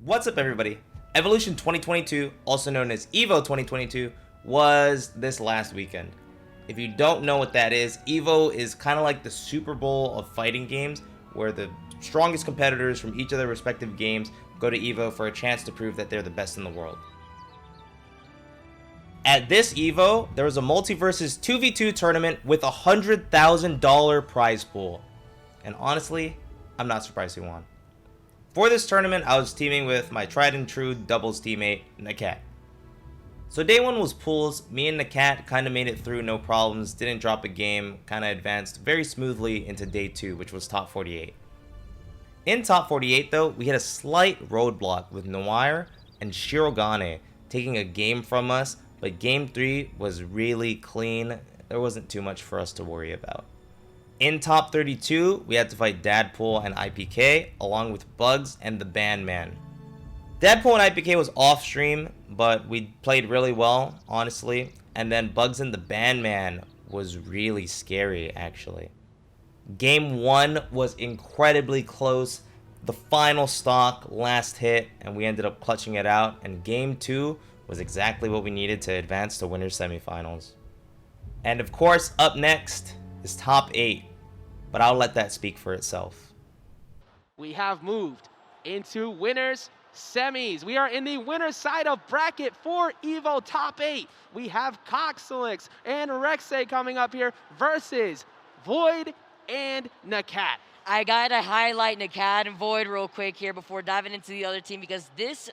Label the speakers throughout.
Speaker 1: What's up, everybody? Evolution 2022, also known as EVO 2022, was this last weekend. If you don't know what that is, EVO is kind of like the Super Bowl of fighting games, where the strongest competitors from each of their respective games go to EVO for a chance to prove that they're the best in the world. At this EVO, there was a MULTIVERSUS 2v2 tournament with a $100,000 prize pool. And honestly, I'm not surprised who won. For this tournament, I was teaming with my tried and true doubles teammate, NAKAT. So day one was pools. Me and NAKAT kind of made it through no problems, didn't drop a game, kind of advanced very smoothly into day two, which was top 48. In top 48 though, we had a slight roadblock with Noir and Shirogane taking a game from us, but game 3 was really clean. There wasn't too much for us to worry about. In top 32, we had to fight Dadpool and IPK, along with Bugs and the Bandman. Dadpool and IPK was off stream, but we played really well, honestly. And then Bugs and the Bandman was really scary, actually. Game 1 was incredibly close. The final stock, last hit, and we ended up clutching it out. And game 2 was exactly what we needed to advance to winners semifinals. And of course, up next is top 8, but I'll let that speak for itself.
Speaker 2: We have moved into winners semis. We are in the winner's side of bracket for EVO top 8. We have Cosolix and Rexehh coming up here versus VoiD and NAKAT.
Speaker 3: I gotta highlight NAKAT and VoiD real quick here before diving into the other team, because these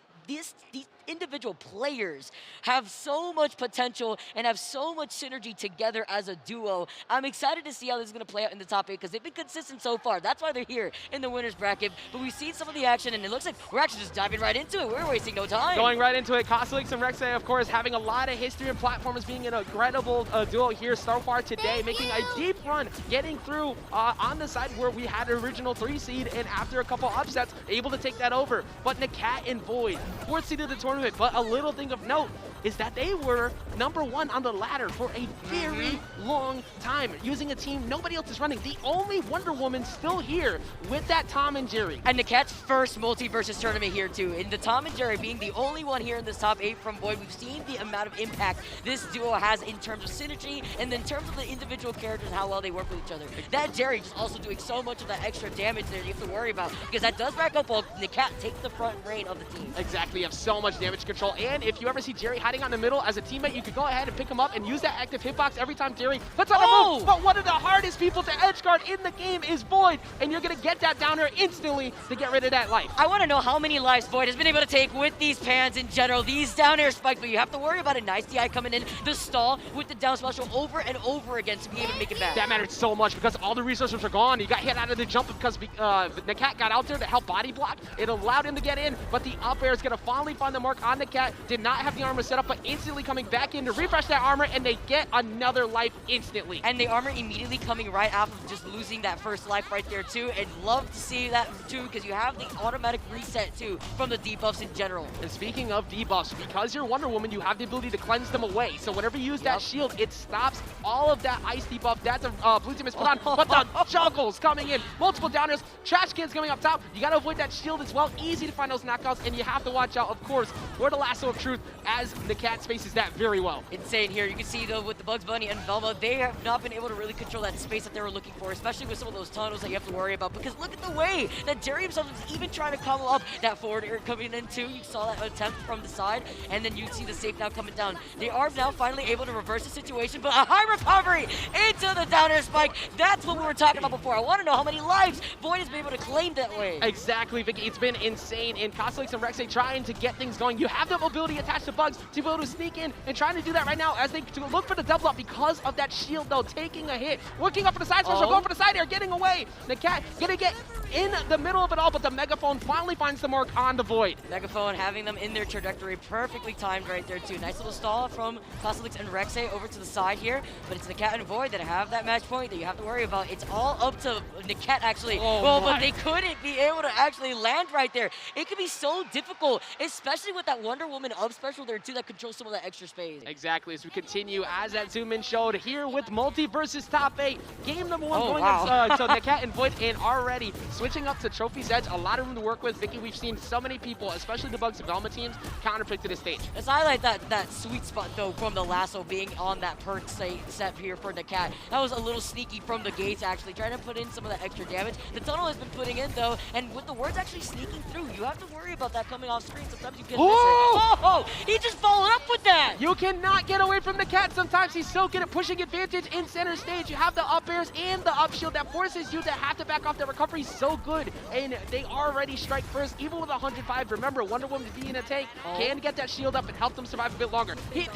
Speaker 3: individual players have so much potential and have so much synergy together as a duo. I'm excited to see how this is going to play out in the top 8 because they've been consistent so far. That's why they're here in the winner's bracket. But we've seen some of the action, and it looks like we're actually just diving right into it. We're wasting no time.
Speaker 2: Going right into it. Cosolix and Rexehh, of course, having a lot of history and platformers, being an incredible duo here so far today, making a deep run, getting through on the side where we had an original 3 seed, and after a couple upsets, able to take that over. But NAKAT and VoiD, 4th seed of the tournament. But a little thing of note is that they were #1 on the ladder for a very long time, using a team nobody else is running. The only Wonder Woman still here with that Tom and Jerry.
Speaker 3: And NAKAT's first MULTIVERSUS tournament here too. In the Tom and Jerry being the only one here in this top 8 from VoiD, we've seen the amount of impact this duo has in terms of synergy and in terms of the individual characters and how well they work with each other. That Jerry just also doing so much of that extra damage there you have to worry about, because that does rack up while NAKAT takes the front reign of the team.
Speaker 2: Exactly, you have so much damage control, and if you ever see Jerry hiding on the middle as a teammate, you could go ahead and pick him up and use that active hitbox every time Jerry puts on a move. But one of the hardest people to edge guard in the game is VoiD, and you're gonna get that down here instantly to get rid of that life.
Speaker 3: I want to know how many lives VoiD has been able to take with these pans in general, these down air spikes, but you have to worry about a nice DI coming in, the stall with the down special over and over again to be able to make it back.
Speaker 2: That mattered so much because all the resources are gone. You got hit out of the jump because NAKAT got out there to help body block. It allowed him to get in, but the up air is gonna finally find the mark on NAKAT. Did not have the armor set up, but instantly coming back in to refresh that armor, and they get another life instantly.
Speaker 3: And the armor immediately coming right after just losing that first life right there too, and love to see that too, because you have the automatic reset too from the debuffs in general.
Speaker 2: And speaking of debuffs, because you're Wonder Woman, you have the ability to cleanse them away. So whenever you use that shield, it stops all of that ice debuff that the blue team has put on. But the juggles coming in, multiple downers, trash cans coming up top. You gotta avoid that shield as well. Easy to find those knockouts, and you have to watch out, of course, for the lasso of truth, as NAKAT spaces that very well.
Speaker 3: Insane here. You can see though with the Bugs Bunny and Velma, they have not been able to really control that space that they were looking for, especially with some of those tunnels that you have to worry about, because look at the way that Jerry himself is even trying to come up that forward air coming in too. You saw that attempt from the side, and then you see the safe now coming down. They are now finally able to reverse the situation, but a high recovery into the down air spike. That's what we were talking about before. I want to know how many lives VoiD has been able to claim that way.
Speaker 2: Exactly, Vicky. It's been insane. And Cosolix and Rexehh trying to get things going. You have the mobility attached to Bugs to be able to sneak in and trying to do that right now as they look for the double up because of that shield though, taking a hit. Looking up for the side special, going for the side air, getting away. NAKAT gonna get in the middle of it all, but the Megaphone finally finds the mark on the VoiD.
Speaker 3: Megaphone having them in their trajectory, perfectly timed right there too. Nice little stall from Cosolix and Rexehh over to the side here, but it's NAKAT and VoiD that have that match point that you have to worry about. It's all up to NAKAT actually. But they couldn't be able to actually land right there. It could be so difficult, especially with that Wonder Woman up special there too that controls some of that extra space.
Speaker 2: Exactly, as we continue, as that zoom in showed here with MULTIVERSUS top 8. Game #1 going
Speaker 3: wow.
Speaker 2: so NAKAT and VoiD, and already switching up to Trophy's Edge, a lot of room to work with. Vicky, we've seen so many people, especially the Bugs development teams, counterpick to this stage.
Speaker 3: Let's highlight that sweet spot, though, from the lasso being on that perk set here for NAKAT. That was a little sneaky from the gates, actually, trying to put in some of that extra damage. The tunnel has been putting in, though, and with the wards actually sneaking through, you have to worry about that coming off screen. Sometimes you can miss it. Oh, he just followed up with that!
Speaker 2: You cannot get away from NAKAT. Sometimes he's so good at pushing advantage in center stage. You have the up airs and the up shield that forces you to have to back off. The recovery is so good, and they already strike first, even with 105. Remember, Wonder Woman being a tank can get that shield up and help them survive a bit longer. He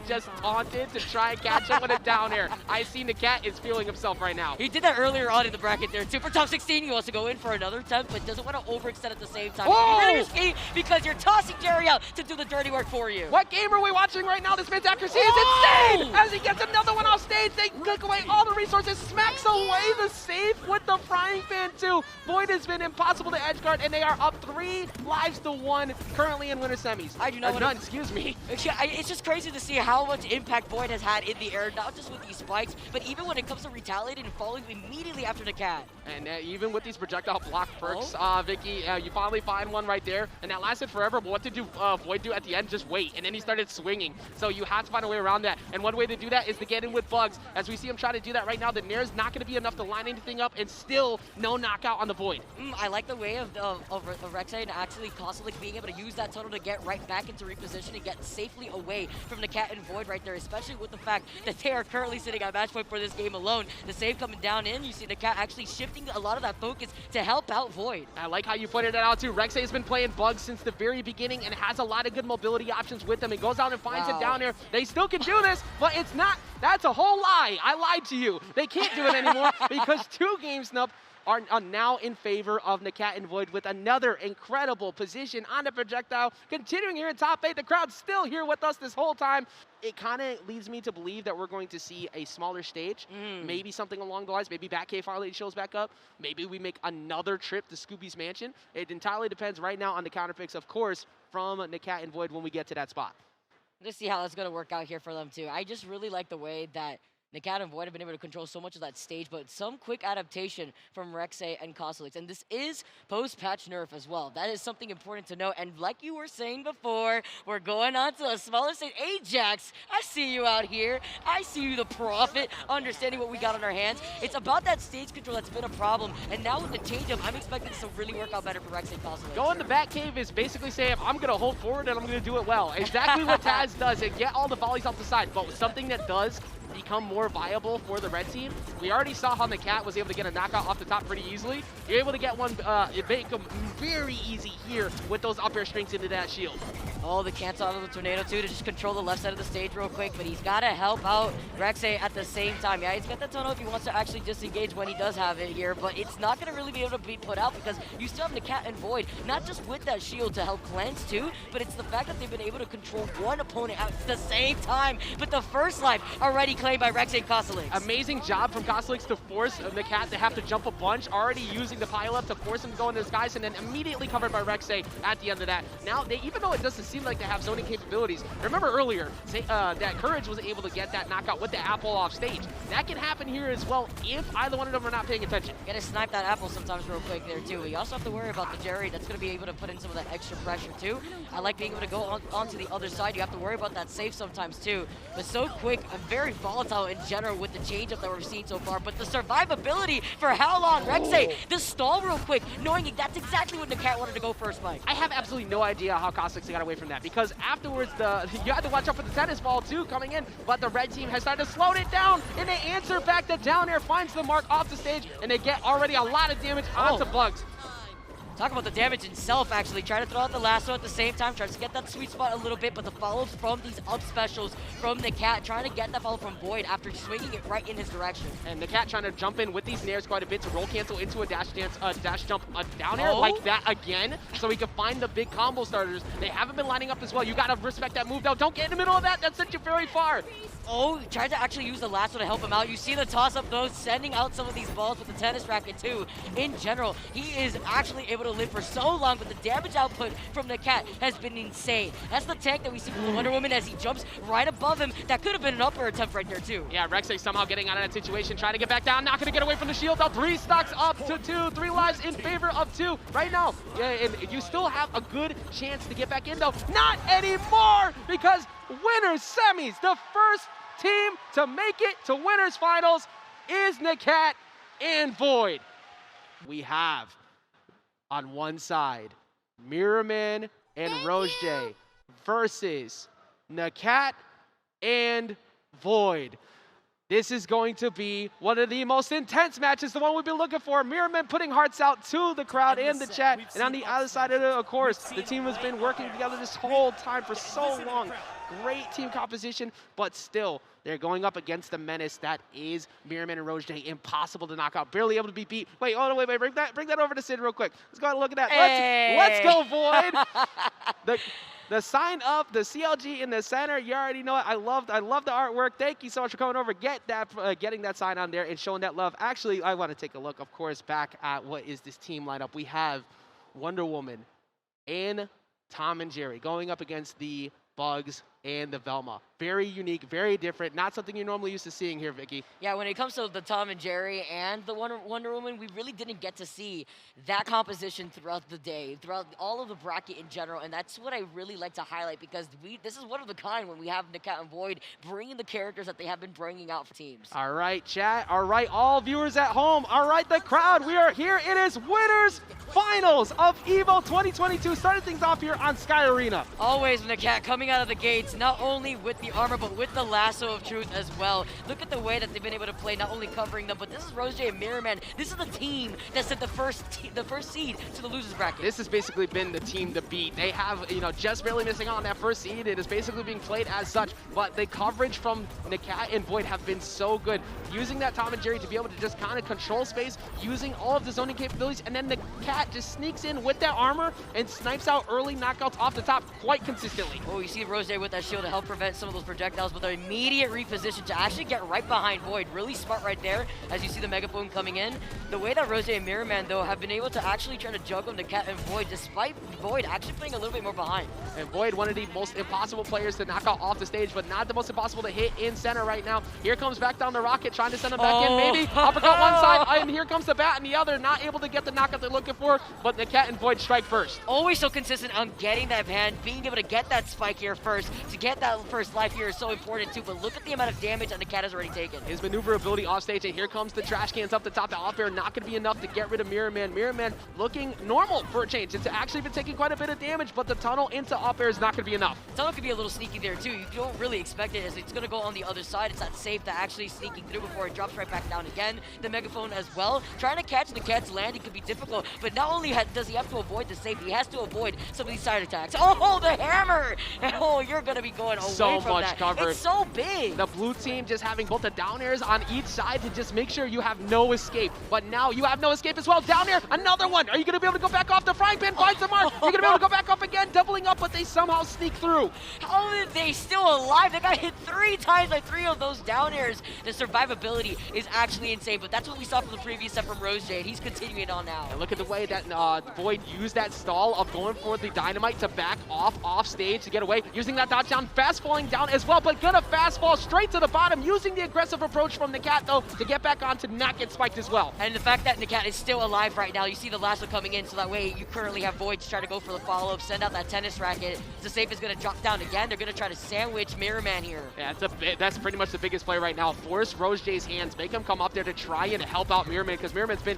Speaker 2: just taunted to try and catch him with a down air. I see NAKAT is feeling himself right now.
Speaker 3: He did that earlier on in the bracket there, too. For top 16, he wants to go in for another attempt, but doesn't want to overextend at the same time. Really risky because you're tossing Jerry out to do the dirty work for you.
Speaker 2: What game are we watching right now? This man's accuracy is insane! As he gets another one off stage, they take away all the resources, smacks away the safe with the frying pan too. Void has been impossible to edgeguard, and they are up 3 lives to 1 currently in winter semis.
Speaker 3: I do not want
Speaker 2: none, excuse me.
Speaker 3: It's just crazy to see how much impact Void has had in the air, not just with these spikes, but even when it comes to retaliating and falling immediately after NAKAT.
Speaker 2: And even with these projectile block perks, Vicky, you finally find one right there, and that lasted forever, but what did Void do at the end? Just wait, and then he started swinging. So you have to find a way around that, and one way to do that is to get in with Bugs. As we see him try to do that right now, the Nair's not going to be enough to line anything up, and still no knockout on the Void.
Speaker 3: I like the way of Rexehh and actually Cosolix being able to use that tunnel to get right back into reposition and get safely away from NAKAT and Void right there, especially with the fact that they are currently sitting at match point for this game alone. The save coming down in, you see NAKAT actually shifting a lot of that focus to help out Void.
Speaker 2: I like how you pointed that out too. Rexehh has been playing Bugs since the very beginning and has a lot of good mobility options with them. He goes out and finds it down there. They still can do this, but it's not. That's a whole lie. I lied to you. They can't do it anymore because 2 game snub are now in favor of NAKAT and Void with another incredible position on the projectile. Continuing here in top 8, the crowd's still here with us this whole time. It kind of leads me to believe that we're going to see a smaller stage, maybe something along the lines, maybe Batcave finally shows back up, maybe we make another trip to Scooby's Mansion. It entirely depends right now on the counterpicks, of course, from NAKAT and Void when we get to that spot.
Speaker 3: Let's see how that's going to work out here for them, too. I just really like the way that NAKAT and Void have been able to control so much of that stage, but some quick adaptation from Rexehh and Cosolix. And this is post-patch nerf as well. That is something important to know. And like you were saying before, we're going on to a smaller stage. Ajax, I see you out here. I see you, the prophet, understanding what we got on our hands. It's about that stage control that's been a problem. And now with the change-up, I'm expecting this to really work out better for Rexehh and Cosolix.
Speaker 2: Going to Batcave is basically saying, I'm going to hold forward and I'm going to do it well. Exactly what Taz does, and get all the volleys off the side. But something that does become more viable for the red team. We already saw how NAKAT was able to get a knockout off the top pretty easily. You're able to get one, it make them very easy here with those up air strings into that shield.
Speaker 3: Oh, the cancel out of the tornado too to just control the left side of the stage real quick, but he's got to help out Rexehh at the same time. Yeah, he's got the tunnel if he wants to actually disengage when he does have it here, but it's not going to really be able to be put out because you still have NAKAT and Void, not just with that shield to help cleanse too, but it's the fact that they've been able to control one opponent at the same time. But the first life already claimed by Rexehh and Cosolix.
Speaker 2: Amazing job from Cosolix to force NAKAT to have to jump a bunch, already using the pileup to force him to go into the skies, and then immediately covered by Rexehh at the end of that. Now, even though it doesn't seem like they have zoning capabilities, remember earlier that Courage was able to get that knockout with the apple off stage. That can happen here as well if either one of them are not paying attention.
Speaker 3: Gotta snipe that apple sometimes real quick there too. We also have to worry about the Jerry that's gonna be able to put in some of that extra pressure too. I like being able to go onto the other side. You have to worry about that safe sometimes too. But so quick and very volatile in general with the change-up that we've seen so far. But the survivability for how long? Rexehh, the stall real quick, knowing that's exactly what NAKAT wanted to go first, Mike.
Speaker 2: I have absolutely no idea how Cosolix got away from that, because afterwards you had to watch out for the tennis ball too coming in, but the red team has started to slow it down, and they answer back. The down air finds the mark off the stage, and they get already a lot of damage onto Bugs.
Speaker 3: Talk about the damage itself, actually. Try to throw out the lasso at the same time. Tries to get that sweet spot a little bit, but the follows from these up specials from NAKAT, trying to get that follow from Void after swinging it right in his direction.
Speaker 2: And NAKAT trying to jump in with these nairs quite a bit to roll cancel into a dash jump, down air like that again, so he can find the big combo starters. They haven't been lining up as well. You got to respect that move, though. Don't get in the middle of that. That sent you very far.
Speaker 3: Oh, he tried to actually use the lasso to help him out. You see the toss-up, though, sending out some of these balls with the tennis racket, too. In general, he is actually able able to live for so long, but the damage output from NAKAT has been insane. That's the tank that we see from the Wonder Woman as he jumps right above him. That could have been an upper attempt right there too.
Speaker 2: Yeah, Rexehh somehow getting out of that situation, trying to get back down, not going to get away from the shield. Now 3 stocks up to 2, 3 lives in favor of 2 right now. Yeah, and you still have a good chance to get back in though. Not anymore, because winners semis, the first team to make it to winners finals is NAKAT and Void. We have on one side Mirrorman and RoseJ versus NAKAT and Void. This is going to be one of the most intense matches, the one we've been looking for. Mirrorman putting hearts out to the crowd and the chat. And on the other side of course, the team has been working together this whole time for so long. Great team composition, but still, they're going up against the menace that is Mirrorman and RoseJ. Impossible to knock out, barely able to be beat. Wait, oh no, wait, bring that over to Sid real quick. Let's go ahead and look at that.
Speaker 3: Hey.
Speaker 2: Let's go, Void. The sign up, the CLG in the center, you already know it. I love the artwork. Thank you so much for coming over. Getting that sign on there and showing that love. Actually, I want to take a look, of course, back at what is this team lineup. We have Wonder Woman and Tom and Jerry going up against the Bugs and the Velma. Very unique, very different. Not something you're normally used to seeing here, Vicky.
Speaker 3: Yeah, when it comes to the Tom and Jerry and the Wonder Woman, we really didn't get to see that composition throughout the day, throughout all of the bracket in general, and that's what I really like to highlight, because this is one of the kind when we have NAKAT and Void bringing the characters that they have been bringing out for teams.
Speaker 2: All right, chat. All right, all viewers at home. All right, the crowd. We are here. It is winners finals of EVO 2022. Starting things off here on Sky Arena.
Speaker 3: Always NAKAT coming out of the gates, not only with the armor, but with the lasso of truth as well. Look at the way that they've been able to play, not only covering them, but this is RoseJ and Mirrorman. This is the team that sent the first seed to the losers bracket.
Speaker 2: This has basically been the team to beat. They have, just barely missing out on that first seed. It is basically being played as such, but the coverage from NAKAT and Void have been so good. Using that Tom and Jerry to be able to just kind of control space, using all of the zoning capabilities, and then NAKAT just sneaks in with that armor and snipes out early knockouts off the top quite consistently.
Speaker 3: Oh, you see RoseJ with that shield to help prevent some of those projectiles, with an immediate reposition to actually get right behind Void. Really smart right there, as you see the megaphone coming in. The way that RoseJ and Mirrorman, though, have been able to actually try to juggle NAKAT and Void, despite Void actually playing a little bit more behind.
Speaker 2: And Void, one of the most impossible players to knock out off the stage, but not the most impossible to hit in center right now. Here comes back down the rocket, trying to send him back in, maybe. Uppercut one side, and here comes the bat on the other. Not able to get the knockout they're looking for, but NAKAT and Void strike first.
Speaker 3: Always so consistent on getting that hand, being able to get that spike here first, to get that first life here is so important too, but look at the amount of damage that NAKAT has already taken.
Speaker 2: His maneuverability off stage, and here comes the trash cans up the top. The off air not going to be enough to get rid of Mirrorman. Mirrorman looking normal for a change. It's actually been taking quite a bit of damage, but the tunnel into off air is not going to be enough.
Speaker 3: Tunnel could be a little sneaky there too. You don't really expect it, as it's going to go on the other side. It's not safe to actually sneaking through before it drops right back down again. The megaphone as well. Trying to catch NAKAT's landing could be difficult, but not only does he have to avoid the safety, he has to avoid some of these side attacks. Oh, the hammer! Oh, you're going to be going away
Speaker 2: so
Speaker 3: from
Speaker 2: much
Speaker 3: that.
Speaker 2: cover.
Speaker 3: It's so big.
Speaker 2: The blue team just having both the down airs on each side to just make sure you have no escape. But now you have no escape as well. Down air, another one. Are you going to be able to go back off the frying pan? Find some more. You're going to be able to go back up again, doubling up, but they somehow sneak through.
Speaker 3: How are they still alive? They got hit 3 times by 3 of those down airs. The survivability is actually insane, but that's what we saw from the previous set from RoseJ, and he's continuing on now.
Speaker 2: And look at the way that Void used that stall of going for the dynamite to back off stage to get away. Using that dodge down, fast falling down as well, but gonna fast fall straight to the bottom, using the aggressive approach from NAKAT though to get back on to not get spiked as well.
Speaker 3: And the fact that NAKAT is still alive right now, you see the lasso coming in, so that way you currently have Void to try to go for the follow-up, send out that tennis racket. The safe is gonna drop down again. They're gonna try to sandwich Mirrorman here.
Speaker 2: Yeah, that's pretty much the biggest play right now. Force RoseJ's hands, make him come up there to try and help out Mirrorman, because Mirrorman's been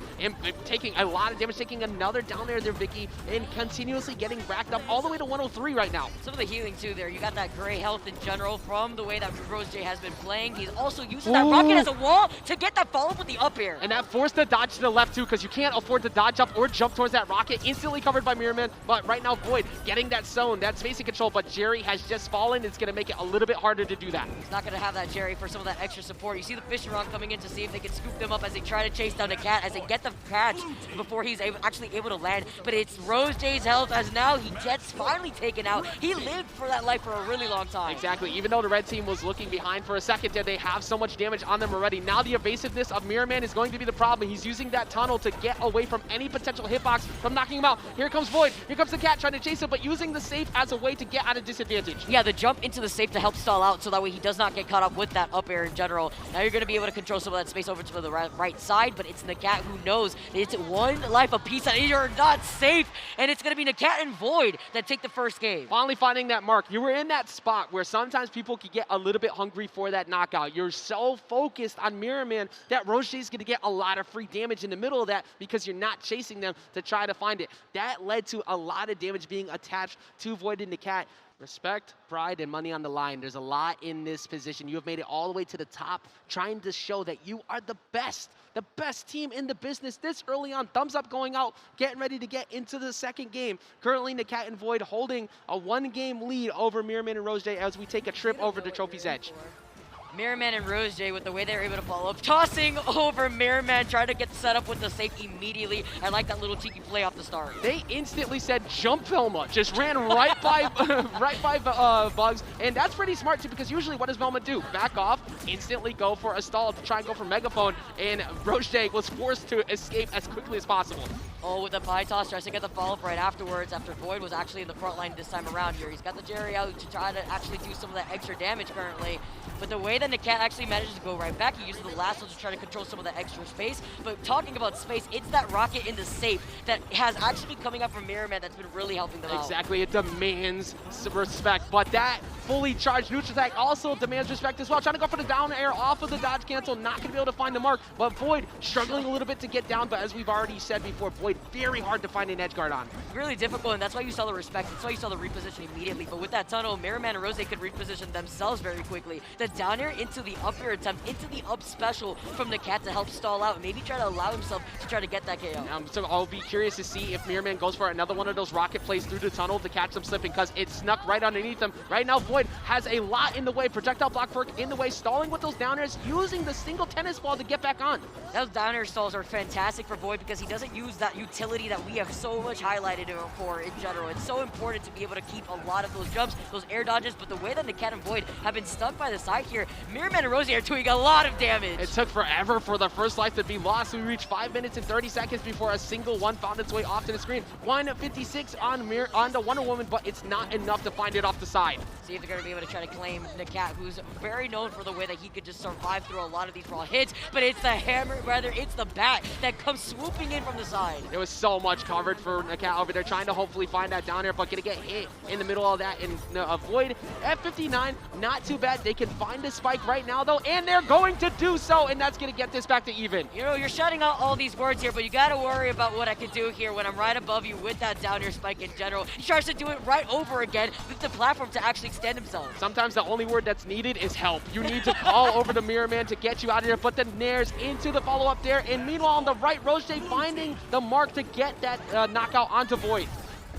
Speaker 2: taking a lot of damage, taking another down there, Vicky, and continuously getting racked up all the way to 103 right now.
Speaker 3: Some of the healing too there. You got that gray health in general from the way that RoseJ has been playing. He's also using that rocket as a wall to get that follow-up with the up air.
Speaker 2: And that forced the dodge to the left too, because you can't afford to dodge up or jump towards that rocket. Instantly covered by Mirrorman, but right now Void getting that zone, that spacing control, but Jerry has just fallen. It's going to make it a little bit harder to do that.
Speaker 3: He's not going to have that Jerry for some of that extra support. You see the fishing rod coming in to see if they can scoop them up as they try to chase down the cat, as they get the catch before he's actually able to land. But it's RoseJ's health, as now he gets finally taken out. He lived for that life for a really long time.
Speaker 2: Exactly. Even though the red team was looking behind for a second there, they have so much damage on them already. Now the evasiveness of Mirrorman is going to be the problem. He's using that tunnel to get away from any potential hitbox from knocking him out. Here comes Void. Here comes the cat trying to chase him, but using the safe as a way to get out of disadvantage.
Speaker 3: Yeah, the jump into the safe to help stall out so that way he does not get caught up with that up air in general. Now you're going to be able to control some of that space over to the right side, but it's NAKAT who knows that it's one life apiece and you're not safe, and it's going to be NAKAT and Void that take the first game.
Speaker 2: Finally finding that mark. You were in that spot where sometimes people can get a little bit hungry for that knockout. You're so focused on Mirrorman that RoseJ is going to get a lot of free damage in the middle of that because you're not chasing them to try to find it. That led to a lot of damage being attached to Void and NAKAT. Respect, pride, and money on the line. There's a lot in this position. You have made it all the way to the top, trying to show that you are the best team in the business this early on. Thumbs up going out, getting ready to get into the second game. Currently, NAKAT and Void holding a one-game lead over Mirrorman and RoseJ as we take a trip over to Trophy's Edge.
Speaker 3: Mirrorman and RoseJ, with the way they're able to follow up, tossing over Mirrorman, trying to get set up with the safe immediately. I like that little cheeky play off the start.
Speaker 2: They instantly said jump Velma, just ran right by Bugs, and that's pretty smart too, because usually what does Velma do? Back off, instantly go for a stall to try and go for Megaphone, and RoseJ was forced to escape as quickly as possible.
Speaker 3: Oh, with the pie toss, tries to get the follow-up right afterwards after Void was actually in the front line this time around here. He's got the Jerry out to try to actually do some of that extra damage currently. But the way that NAKAT actually manages to go right back, he uses the lasso to try to control some of the extra space. But talking about space, it's that rocket in the safe that has actually been coming up from Mirrorman that's been really helping them out.
Speaker 2: Exactly, it demands respect, but that fully charged neutral attack also demands respect as well. Trying to go for the down air off of the dodge cancel, not going to be able to find the mark, but Void struggling a little bit to get down, but as we've already said before, Void very hard to find an edge guard on.
Speaker 3: Really difficult, and that's why you saw the respect. That's why you saw the reposition immediately. But with that tunnel, Mirrorman and RoseJ could reposition themselves very quickly. The down air into the up air attempt, into the up special from NAKAT to help stall out, and maybe try to allow himself to try to get that KO.
Speaker 2: So I'll be curious to see if Mirrorman goes for another one of those rocket plays through the tunnel to catch them slipping, because it snuck right underneath them. Right now, Void has a lot in the way. Projectile block work in the way, stalling with those down airs, using the single tennis ball to get back on.
Speaker 3: Those down air stalls are fantastic for Void because he doesn't use that utility that we have so much highlighted for in general. It's so important to be able to keep a lot of those jumps, those air dodges, but the way that NAKAT and Void have been stuck by the side here, Mirrorman and RoseJ are doing a lot of damage.
Speaker 2: It took forever for the first life to be lost. We reached 5 minutes and 30 seconds before a single one found its way off to the screen. 156 on the Wonder Woman, but it's not enough to find it off the side.
Speaker 3: See if they're going to be able to try to claim NAKAT, who's very known for the way that he could just survive through a lot of these raw hits, but it's the hammer, rather it's the bat that comes swooping in from the side.
Speaker 2: There was so much coverage for NAKAT over there, trying to hopefully find that down air, but gonna get hit in the middle of that and avoid F59. Not too bad. They can find the spike right now though, and they're going to do so, and that's gonna get this back to even.
Speaker 3: You know, you're shutting out all these words here, but you gotta worry about what I can do here when I'm right above you with that down air spike in general. He tries to do it right over again with the platform to actually extend himself.
Speaker 2: Sometimes the only word that's needed is help. You need to call over the Mirrorman to get you out of there, but the Nairs into the follow-up there, and meanwhile on the right, RoseJ finding the mark to get that knockout onto Void.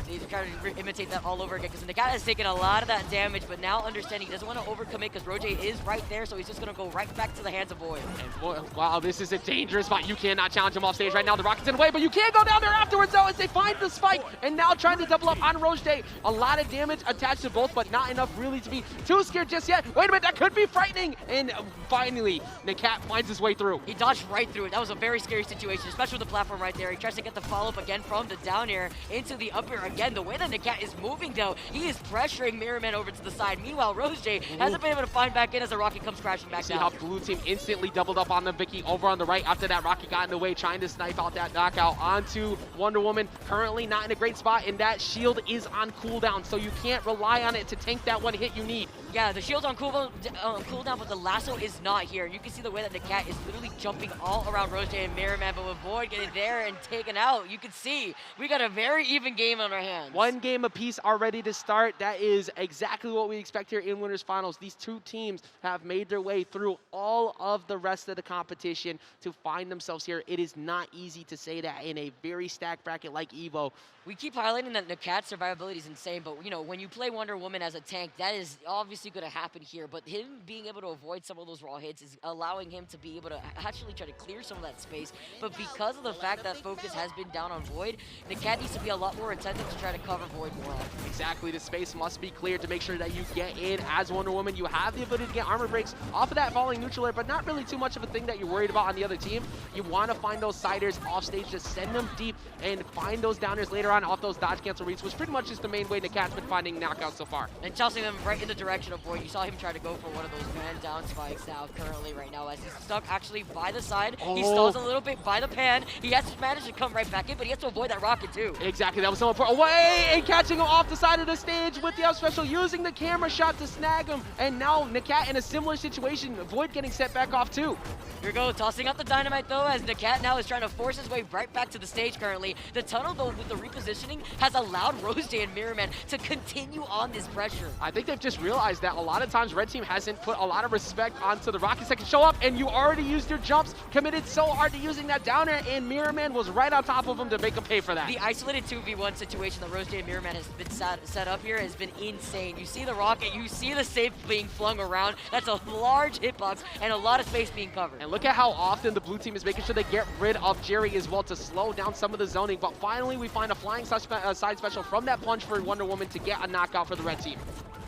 Speaker 3: He's trying to imitate that all over again because NAKAT has taken a lot of that damage, but now understanding he doesn't want to overcommit because RoseJ is right there, so he's just going to go right back to the hands of Void.
Speaker 2: And wow, this is a dangerous spot. You cannot challenge him off stage right now. The rocket's in the way, but you can go down there afterwards though as they find the spike, and now trying to double up on RoseJ. A lot of damage attached to both, but not enough really to be too scared just yet. Wait a minute, that could be frightening. And finally, NAKAT finds his way through.
Speaker 3: He dodged right through it. That was a very scary situation, especially with the platform right there. He tries to get the follow-up again from the down air into the up air again. The way that NAKAT is moving though, he is pressuring Mirrorman over to the side. Meanwhile, RoseJ hasn't been able to find back in as the rocket comes crashing back down.
Speaker 2: See how blue team instantly doubled up on the Vicky over on the right after that rocket got in the way, trying to snipe out that knockout onto Wonder Woman. Currently not in a great spot, and that shield is on cooldown, so you can't rely on it to tank that one hit you need.
Speaker 3: Yeah, the shield's on cooldown, but the lasso is not here. You can see the way that NAKAT is literally jumping all around RoseJ and Mirrorman, but with Void getting there and taken out, you can see we got a very even game on our hands. hands.
Speaker 2: One game apiece already to start. That is exactly what we expect here in Winners Finals. These two teams have made their way through all of the rest of the competition to find themselves here. It is not easy to say that in a very stacked bracket like EVO.
Speaker 3: We keep highlighting that NAKAT's survivability is insane, but you know, when you play Wonder Woman as a tank, that is obviously going to happen here. But him being able to avoid some of those raw hits is allowing him to be able to actually try to clear some of that space. But because of the fact that focus has been down on Void, NAKAT needs to be a lot more attentive to try to cover Void more often.
Speaker 2: Exactly, the space must be cleared to make sure that you get in as Wonder Woman. You have the ability to get armor breaks off of that falling neutral air, but not really too much of a thing that you're worried about on the other team. You want to find those siders off stage, just send them deep and find those downers later on off those dodge cancel reads, which pretty much is the main way NAKAT's been finding knockouts so far.
Speaker 3: And tossing them right in the direction of Void. You saw him try to go for one of those man down spikes now, currently right now, as he's stuck actually by the side. He stalls a little bit by the pan. He has to manage to come right back in, but he has to avoid that rocket too.
Speaker 2: Exactly, that was so important. Away and catching him off the side of the stage with the up special, using the camera shot to snag him. And now NAKAT in a similar situation, Void getting set back off too.
Speaker 3: Here we go, tossing out the dynamite though, as NAKAT now is trying to force his way right back to the stage currently. The tunnel though, with the repositioning, has allowed RoseJ and Mirrorman to continue on this pressure.
Speaker 2: I think they've just realized that a lot of times Red Team hasn't put a lot of respect onto the rockets that can show up, and you already used your jumps, committed so hard to using that downer, and Mirrorman was right on top of him to make him pay for that.
Speaker 3: The isolated 2v1 situation that RoseJ and Mirrorman has been set up here has been insane. You see the rocket, you see the safe being flung around. That's a large hitbox and a lot of space being covered.
Speaker 2: And look at how often the blue team is making sure they get rid of Jerry as well to slow down some of the zoning. But finally, we find a flying side special from that plunge for Wonder Woman to get a knockout for the red team.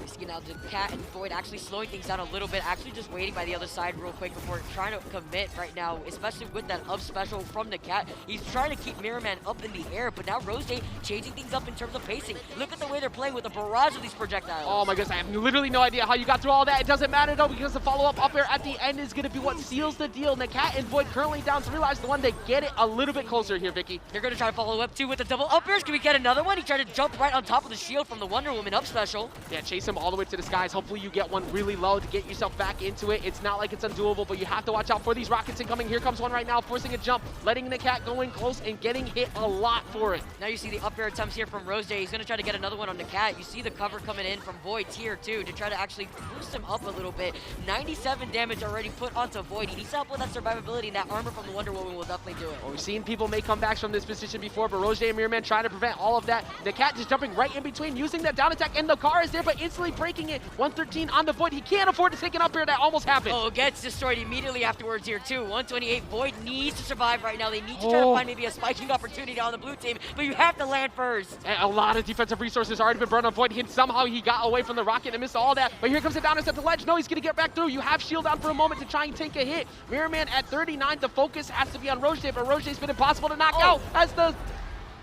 Speaker 3: Risky now, NAKAT and Void actually slowing things down a little bit, actually just waiting by the other side real quick before trying to commit right now, especially with that up special from NAKAT. He's trying to keep Mirrorman up in the air, but now RoseJ changing things up in terms of pacing. Look at the way they're playing with a barrage of these projectiles.
Speaker 2: Oh my goodness, I have literally no idea how you got through all that. It doesn't matter though, because the follow-up up air at the end is going to be what seals the deal. NAKAT and Void currently down 3 lives to 1. They get it a little bit closer here, Vicky.
Speaker 3: They're going to try to follow up too with the double up airs. Can we get another one? He tried to jump right on top of the shield from the Wonder Woman up special.
Speaker 2: Yeah, chase him all the way to the skies. Hopefully you get one really low to get yourself back into it. It's not like it's undoable, but you have to watch out for these rockets incoming. Here comes one right now, forcing a jump, letting NAKAT go in close and getting hit a lot for it.
Speaker 3: Now you see the up air attempts here from RoseJ. He's going to try to get another one on NAKAT. You see the cover coming in from Void here too to try to actually boost him up a little bit. 97 damage already put onto Void. He needs to help with that survivability, and that armor from the Wonder Woman will definitely do it.
Speaker 2: Well, we've seen people make comebacks from this position before, but RoseJ and Mirrorman trying to prevent all of that. NAKAT just jumping right in between, using that down attack, and the car is there, but instantly breaking it. 113 on the Void. He can't afford to take an up air. That almost happened.
Speaker 3: Oh, gets destroyed immediately afterwards here too. 128. Void needs to survive right now. They need to try to find maybe a spiking opportunity on the blue team, but you have to land first.
Speaker 2: And a lot of defensive resources already been burned on Void. Somehow he got away from the rocket and missed all that. But here comes the downers at the ledge. No, he's going to get back through. You have shield on for a moment to try and take a hit. Mirrorman at 39. The focus has to be on RoseJ, but RoseJ's been impossible to knock out as the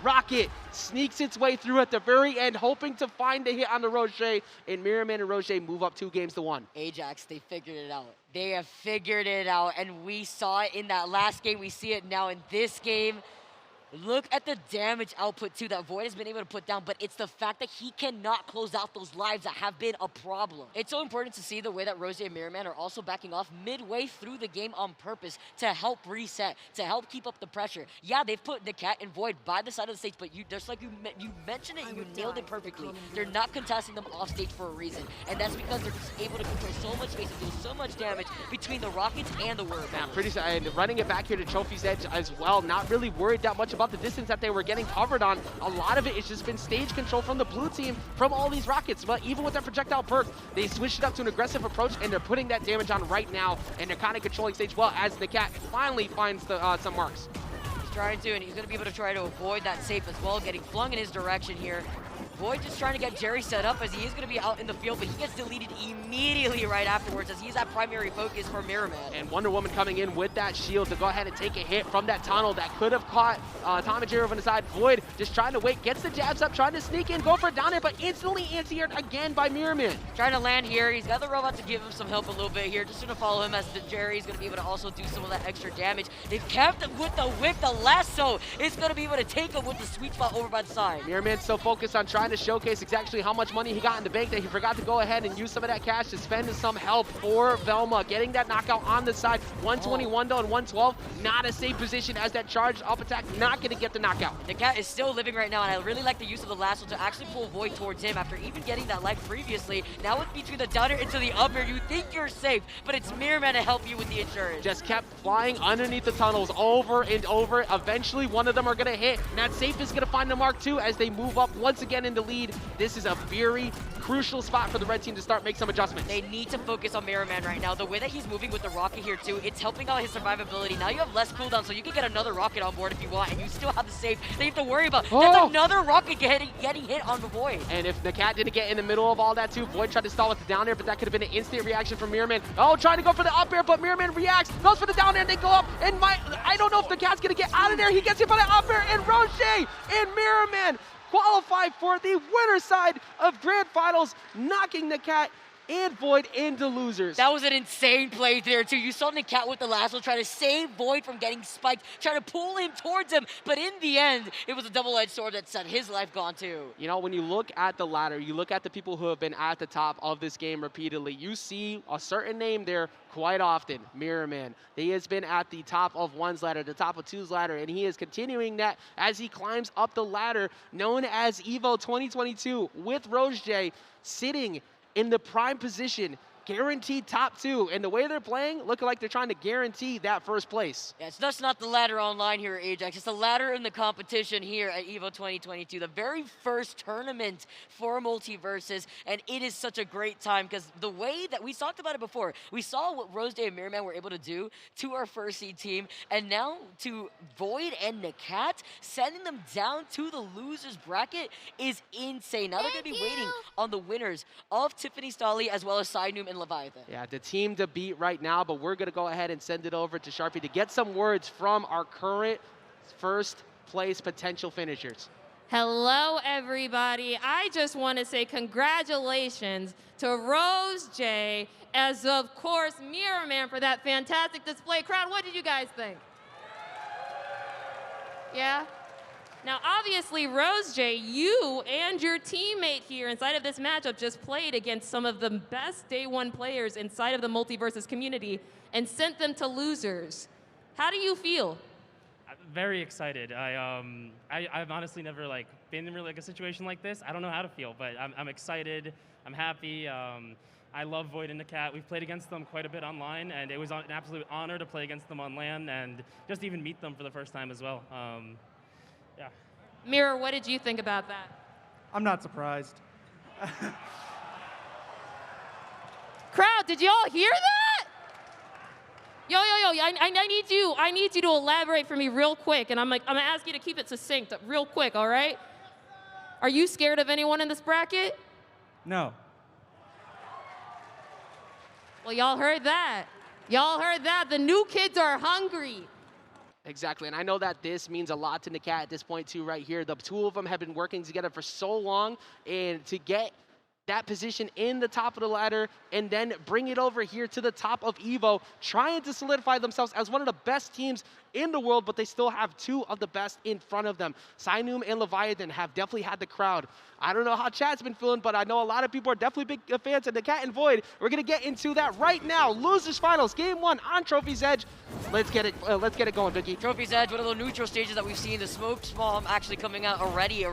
Speaker 2: rocket sneaks its way through at the very end, hoping to find a hit on the RoseJ, and Mirrorman and RoseJ move up 2 games to 1.
Speaker 3: Ajax, they figured it out. They have figured it out, and we saw it in that last game. We see it now in this game. Look at the damage output too that Void has been able to put down, but it's the fact that he cannot close out those lives that have been a problem. It's so important to see the way that RoseJ and Mirrorman are also backing off midway through the game on purpose to help reset, to help keep up the pressure. Yeah, they've put NAKAT and Void by the side of the stage, but just like you mentioned it, you nailed it perfectly. They're not contesting them off stage for a reason, and that's because they're just able to control so much space and do so much damage between the rockets and the Whirlpool.
Speaker 2: Yeah, pretty and running it back here to Trophy's Edge as well. Not really worried that much about the distance that they were getting covered on. A lot of it has just been stage control from the blue team from all these rockets, but even with that projectile perk, they switched it up to an aggressive approach, and they're putting that damage on right now, and they're kind of controlling stage well as NAKAT finally finds the, some marks.
Speaker 3: He's trying to, and he's going to be able to try to avoid that safe as well, getting flung in his direction here. Void just trying to get Jerry set up as he is going to be out in the field, but he gets deleted immediately right afterwards as he's that primary focus for Mirrorman.
Speaker 2: And Wonder Woman coming in with that shield to go ahead and take a hit from that tunnel that could have caught Tom and Jerry over the side. Void just trying to wait, gets the jabs up, trying to sneak in, go for a down air, but instantly anti-aired again by Mirrorman.
Speaker 3: Trying to land here. He's got the robot to give him some help a little bit here. Just going to follow him as the Jerry's going to be able to also do some of that extra damage. They've kept him with the whip. The lasso is going to be able to take him with the sweet spot over by the side.
Speaker 2: Mirrorman's so focused on trying trying to showcase exactly how much money he got in the bank that he forgot to go ahead and use some of that cash to spend some help for Velma. Getting that knockout on the side. 121 though and 112. Not a safe position as that charged up attack. Not going to get the knockout.
Speaker 3: NAKAT is still living right now, and I really like the use of the lasso to actually pull Void towards him after even getting that life previously. Now with between the downer into the upper, you think you're safe, but it's Mirrorman to help you with the insurance.
Speaker 2: Just kept flying underneath the tunnels over and over. Eventually, one of them are going to hit, and that safe is going to find the mark too as they move up once again in the lead. This is a very crucial spot for the red team to start make some adjustments.
Speaker 3: They need to focus on Mirrorman right now. The way that he's moving with the rocket here too, it's helping out his survivability. Now you have less cooldown, so you can get another rocket on board if you want, and you still have the safe that you have to worry about. That's another rocket getting hit on the Void.
Speaker 2: And if NAKAT didn't get in the middle of all that too, Void tried to stall with the down air, but that could have been an instant reaction from Mirrorman. Oh, trying to go for the up air, but Mirrorman reacts, goes for the down air, and they go up, and I don't know if NAKAT's gonna get out of there. He gets hit by the up air, and RoseJ and Mirrorman qualify for the winner side of Grand Finals, knocking NAKAT and Void into losers.
Speaker 3: That was an insane play there too. You saw NAKAT with the lasso try to save Void from getting spiked, try to pull him towards him, but in the end, it was a double-edged sword that set his life gone too.
Speaker 2: You know, when you look at the ladder, you look at the people who have been at the top of this game repeatedly, you see a certain name there quite often, Mirrorman. He has been at the top of one's ladder, the top of two's ladder, and he is continuing that as he climbs up the ladder known as EVO 2022 with RoseJ sitting in the prime position, guaranteed top two. And the way they're playing, looking like they're trying to guarantee that first place.
Speaker 3: Yeah, it's just not the ladder online here at Ajax. It's the ladder in the competition here at EVO 2022, the very first tournament for Multiversus. And it is such a great time because the way that we talked about it before, we saw what RoseJ and Mirrorman were able to do to our first seed team. And now to Void and NAKAT, sending them down to the losers bracket is insane. Now they're going to be waiting on the winners of Tiffany Stolly as well as Synume and Leviathan.
Speaker 2: Yeah, the team to beat right now, but we're going to go ahead and send it over to Sharpie to get some words from our current first place potential finishers.
Speaker 4: Hello, everybody. I just want to say congratulations to RoseJ, as of course Mirrorman for that fantastic display. Crowd, what did you guys think? Yeah? Now, obviously, RoseJ, you and your teammate here inside of this matchup just played against some of the best day one players inside of the Multiversus community and sent them to losers. How do you feel?
Speaker 5: I'm very excited. I've honestly never been in really a situation like this. I don't know how to feel, but I'm excited. I'm happy. I love Void and NAKAT. We've played against them quite a bit online, and it was an absolute honor to play against them on LAN and just even meet them for the first time as well. Yeah.
Speaker 4: Mirror, what did you think about that?
Speaker 6: I'm not surprised.
Speaker 4: Crowd, did y'all hear that? Yo, I need you to elaborate for me real quick, and I'm gonna ask you to keep it succinct, real quick, all right? Are you scared of anyone in this bracket?
Speaker 6: No.
Speaker 4: Well, y'all heard that. Y'all heard that. The new kids are hungry.
Speaker 2: Exactly, and I know that this means a lot to NAKAT at this point too right here. The two of them have been working together for so long, and to get that position in the top of the ladder and then bring it over here to the top of EVO, trying to solidify themselves as one of the best teams in the world, but they still have two of the best in front of them. Synume and Leviathan have definitely had the crowd. I don't know how chat's been feeling, but I know a lot of people are definitely big fans of NAKAT and Void. We're gonna get into that right now. Losers Finals, Game 1 on Trophy's Edge. Let's get it going, Vicky.
Speaker 3: Trophy's Edge, one of the neutral stages that we've seen. The smoke bomb actually coming out already,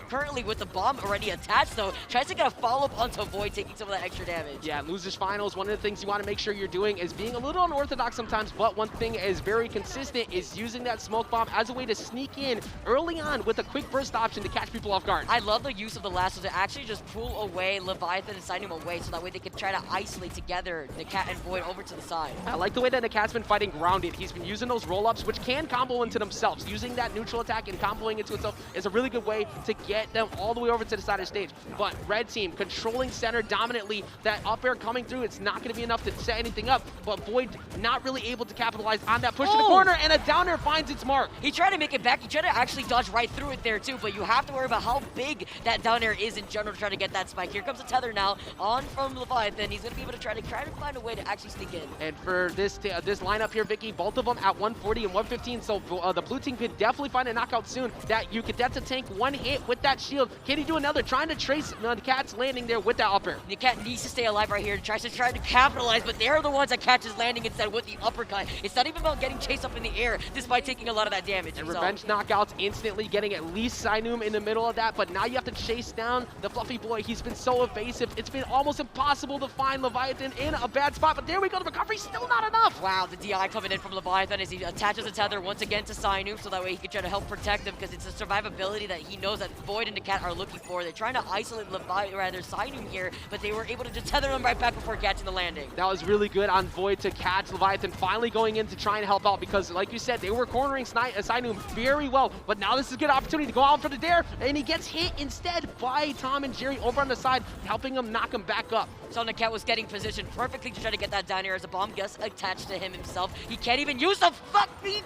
Speaker 3: currently with the bomb already attached though. Tries to get a follow-up onto Void, taking some of that extra damage.
Speaker 2: Yeah, Losers Finals, one of the things you want to make sure you're doing is being a little unorthodox sometimes, but one thing is very consistent is using that smoke bomb as a way to sneak in early on with a quick burst option to catch people off guard.
Speaker 3: I love the use of the lasso to actually just pull away Leviathan and Synume away, so that way they can try to isolate together NAKAT and Void over to the side.
Speaker 2: I like the way that NAKAT's been fighting grounded. He's been using those roll-ups, which can combo into themselves. Using that neutral attack and comboing into itself is a really good way to get them all the way over to the side of the stage. But red team controlling center dominantly, that up air coming through, it's not going to be enough to set anything up, but Void not really able to capitalize on that push to the corner, and that down air finds its mark.
Speaker 3: He tried to make it back. He tried to actually dodge right through it there too, but you have to worry about how big that down air is in general to try to get that spike. Here comes the tether now on from Leviathan. He's going to be able to try to find a way to actually sneak in.
Speaker 2: And for this lineup here, Vicky, both of them at 140 and 115, so the blue team could definitely find a knockout soon. That you could definitely tank one hit with that shield. Can he do another? Trying to trace NAKAT's landing there with that up air.
Speaker 3: NAKAT needs to stay alive right here. Tries to capitalize, but they're the ones that catches landing instead with the uppercut. It's not even about getting chased up in the air, despite taking a lot of that damage.
Speaker 2: And revenge knockouts instantly getting at least Synume in the middle of that, but now you have to chase down the fluffy boy. He's been so evasive. It's been almost impossible to find Leviathan in a bad spot, but there we go. The recovery still not enough.
Speaker 3: Wow, the DI coming in from Leviathan as he attaches the tether once again to Synume, so that way he can try to help protect him, because it's a survivability that he knows that Void and NAKAT are looking for. They're trying to isolate Synume here, but they were able to just tether him right back before catching the landing.
Speaker 2: That was really good on Void to catch Leviathan, finally going in to try and help out, because like you said, they were cornering Synume very well, but now this is a good opportunity to go out for the dare, and he gets hit instead by Tom and Jerry over on the side, helping him knock him back up.
Speaker 3: So NAKAT was getting positioned perfectly to try to get that down here as a bomb gets attached to him himself. He can't even use the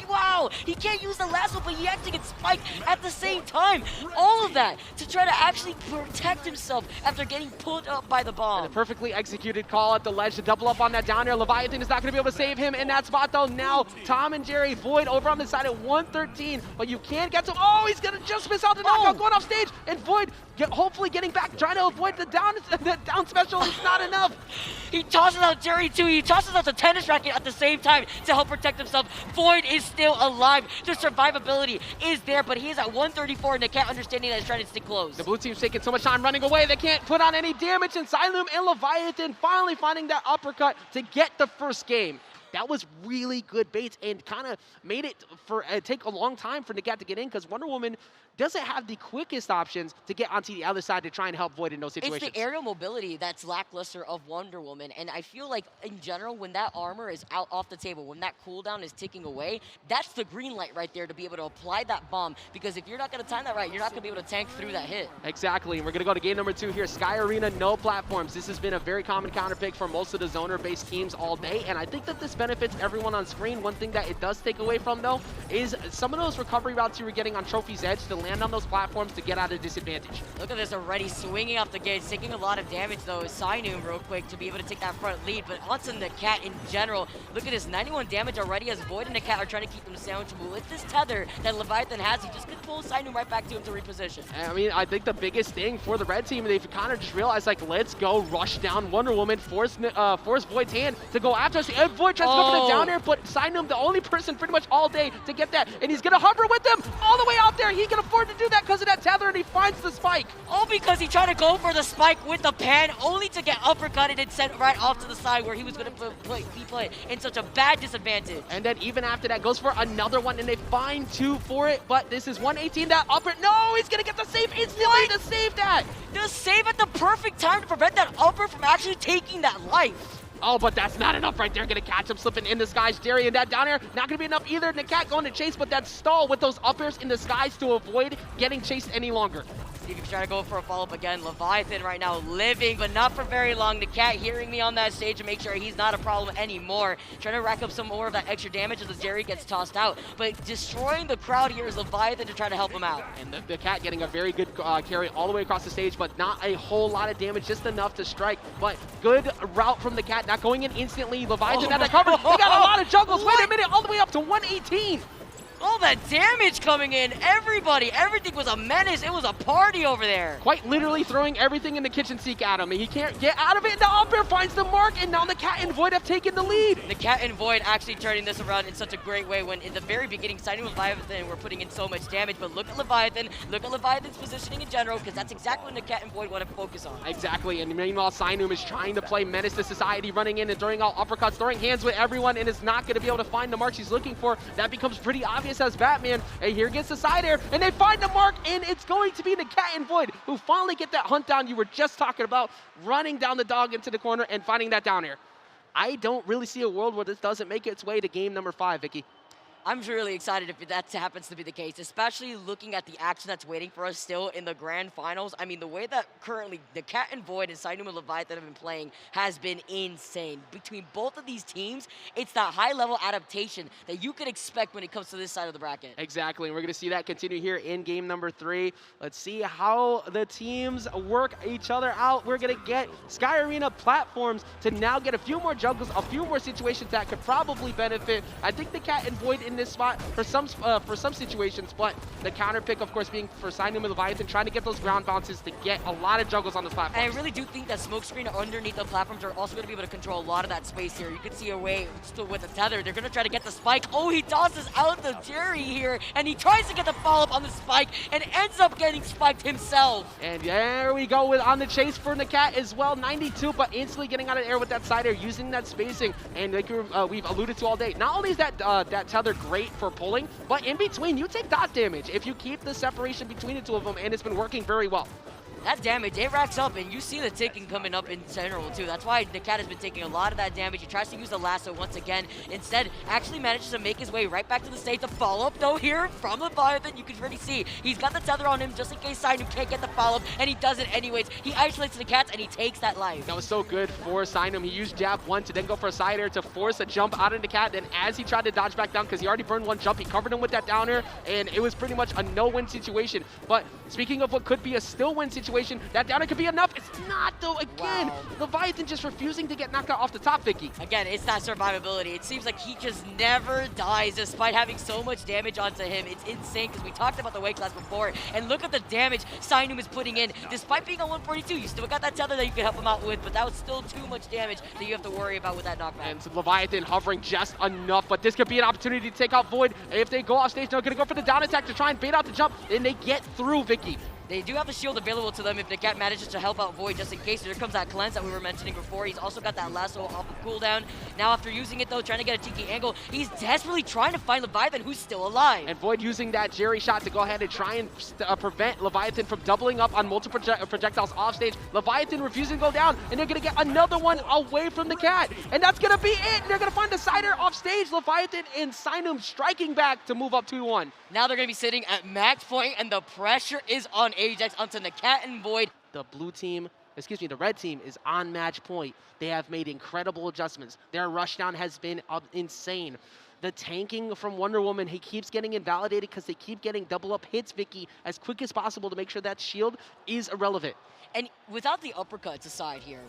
Speaker 3: wow! He can't use the lasso, but he actually gets spiked at the same time. All of that to try to actually protect himself after getting pulled up by the bomb.
Speaker 2: And a perfectly executed call at the ledge to double up on that down air. Leviathan is not going to be able to save him in that spot though. Now Tom and Jerry, Void over on the side at 113, but you can't get to him. Oh, he's going to just miss out the knockout going off stage, and Void hopefully getting back, trying to avoid the down special. It's not enough.
Speaker 3: He tosses out Jerry too. He tosses out the tennis racket at the same time to help protect himself. Void is still alive. The survivability is there, but he is at 134, and NAKAT understanding that he's trying to stick close.
Speaker 2: The blue team's taking so much time running away, they can't put on any damage, and Synume and Leviathan finally finding that uppercut to get the first game. That was really good baits and kind of made it take a long time for NAKAT to get in, because Wonder Woman doesn't have the quickest options to get onto the other side to try and help Void in those situations.
Speaker 3: It's the aerial mobility that's lackluster of Wonder Woman, and I feel like in general, when that armor is out off the table, when that cooldown is ticking away, that's the green light right there to be able to apply that bomb, because if you're not going to time that right, you're not going to be able to tank through that hit.
Speaker 2: Exactly, and we're going to go to game number 2 here. Sky Arena, no platforms. This has been a very common counter pick for most of the zoner-based teams all day, and I think that this benefits everyone on screen. One thing that it does take away from, though, is some of those recovery routes you were getting on Trophy's Edge to land on those platforms to get out of disadvantage.
Speaker 3: Look at this already, swinging off the gates, taking a lot of damage, though, is Synume real quick to be able to take that front lead, but onto NAKAT in general. Look at this, 91 damage already as Void and NAKAT are trying to keep them sandwiched. With this tether that Leviathan has, he just could pull Synume right back to him to reposition.
Speaker 2: I mean, I think the biggest thing for the red team, they've kind of just realized, like, let's go rush down Wonder Woman, force Void's hand to go after us. And Void tries to go for the down air, but Synume, the only person pretty much all day to get that, and he's going to hover with them all the way out there. He can afford to do that because of that tether, and he finds the spike.
Speaker 3: All because he tried to go for the spike with the pan, only to get uppercutted and sent right off to the side where he was going to be put in such a bad disadvantage.
Speaker 2: And then even after that, goes for another one, and they find 2 for it, but this is 118, that upper, no, he's going to get the save instantly to save that.
Speaker 3: The save at the perfect time to prevent that upper from actually taking that life.
Speaker 2: Oh, but that's not enough right there. Gonna catch him slipping in the skies. Jerry and that down air, not gonna be enough either. NAKAT going to chase, but that stall with those up airs in the skies to avoid getting chased any longer.
Speaker 3: See if he can try to go for a follow-up again. Leviathan right now living, but not for very long. NAKAT hearing me on that stage to make sure he's not a problem anymore. Trying to rack up some more of that extra damage as Jerry gets tossed out. But destroying the crowd here is Leviathan to try to help him out.
Speaker 2: And the cat getting a very good carry all the way across the stage, but not a whole lot of damage, just enough to strike. But good route from the cat, not going in instantly. Leviathan had that covered. He got a lot of juggles. Wait a minute, all the way up to 118.
Speaker 3: All that damage coming in, everything was a menace. It was a party over there.
Speaker 2: Quite literally throwing everything in the kitchen sink at him, and he can't get out of it. The up air finds the mark, and now NAKAT and Void have taken the lead.
Speaker 3: NAKAT and Void actually turning this around in such a great way when in the very beginning, Synume and Leviathan were putting in so much damage, but look at Leviathan, look at Leviathan's positioning in general, because that's exactly what NAKAT and Void want to focus on.
Speaker 2: Exactly, and meanwhile, Synume is trying to play Menace to Society, running in and throwing out uppercuts, throwing hands with everyone, and is not going to be able to find the marks he's looking for. That becomes pretty obvious as Batman. And here gets the side air, and they find the mark, and it's going to be NAKAT and Void who finally get that hunt down you were just talking about, running down the dog into the corner and finding that down air. I don't really see a world where this doesn't make its way to game number 5, Vicky.
Speaker 3: I'm really excited if that happens to be the case, especially looking at the action that's waiting for us still in the grand finals. I mean, the way that currently the Cat and Void and Synume and Leviathan have been playing has been insane. Between both of these teams, it's that high-level adaptation that you can expect when it comes to this side of the bracket.
Speaker 2: Exactly, and we're going to see that continue here in game number 3. Let's see how the teams work each other out. We're going to get Sky Arena platforms to now get a few more juggles, a few more situations that could probably benefit. I think the Cat and Void in this spot for some situations, but the counter pick, of course, being for Synume and Leviathan, trying to get those ground bounces to get a lot of juggles on this platform.
Speaker 3: And I really do think that smoke screen underneath the platforms are also going to be able to control a lot of that space here. You can see a way still with the tether. They're going to try to get the spike. Oh, he tosses out the Jerry here, and he tries to get the follow-up on the spike and ends up getting spiked himself.
Speaker 2: And there we go on the chase for NAKAT as well. 92, but instantly getting out of the air with that side air, using that spacing. And like we've alluded to all day, not only is that tether great for pulling, but in between, you take dot damage if you keep the separation between the two of them, and it's been working very well.
Speaker 3: That damage, it racks up, and you see the ticking coming up in general, too. That's why NAKAT has been taking a lot of that damage. He tries to use the lasso once again. Instead, actually manages to make his way right back to the stage. The follow-up, though, here from Leviathan, you can already see. He's got the tether on him just in case Synume can't get the follow-up, and he does it anyways. He isolates the cats, and he takes that life.
Speaker 2: That was so good for Synume. He used jab 1 to then go for a side air to force a jump out of NAKAT. Then as he tried to dodge back down, because he already burned one jump, he covered him with that down air, and it was pretty much a no-win situation. But speaking of what could be a still-win situation, that down air could be enough. It's not, though. Again, wow. Leviathan just refusing to get knocked out off the top, Vicky.
Speaker 3: Again, it's that survivability. It seems like he just never dies despite having so much damage onto him. It's insane because we talked about the weight class before, and look at the damage Synume is putting in. Despite being on 142, you still got that tether that you can help him out with, but that was still too much damage that you have to worry about with that knockback.
Speaker 2: And so Leviathan hovering just enough, but this could be an opportunity to take out Void. If they go off stage, they're going to go for the down attack to try and bait out the jump, and they get through, Vicky.
Speaker 3: They do have the shield available to them if NAKAT manages to help out Void just in case. Here comes that cleanse that we were mentioning before. He's also got that lasso off of cooldown. Now after using it though, trying to get a tiki angle, he's desperately trying to find Leviathan who's still alive.
Speaker 2: And Void using that Jerry shot to go ahead and try and prevent Leviathan from doubling up on multiple projectiles off stage. Leviathan refusing to go down, and they're going to get another one away from NAKAT. And that's going to be it. They're going to find the sider off stage. Leviathan and Synume striking back to move up 2-1.
Speaker 3: Now they're going to be sitting at max point, and the pressure is on Ajax onto NAKAT and Void.
Speaker 2: The red team is on match point. They have made incredible adjustments. Their rushdown has been insane. The tanking from Wonder Woman, he keeps getting invalidated because they keep getting double up hits, Vicky, as quick as possible to make sure that shield is irrelevant.
Speaker 3: And without the uppercuts aside here,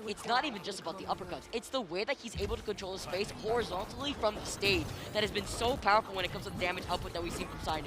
Speaker 3: it's not even just about the uppercuts. It's the way that he's able to control his space horizontally from the stage that has been so powerful when it comes to the damage output that we've seen from Synume.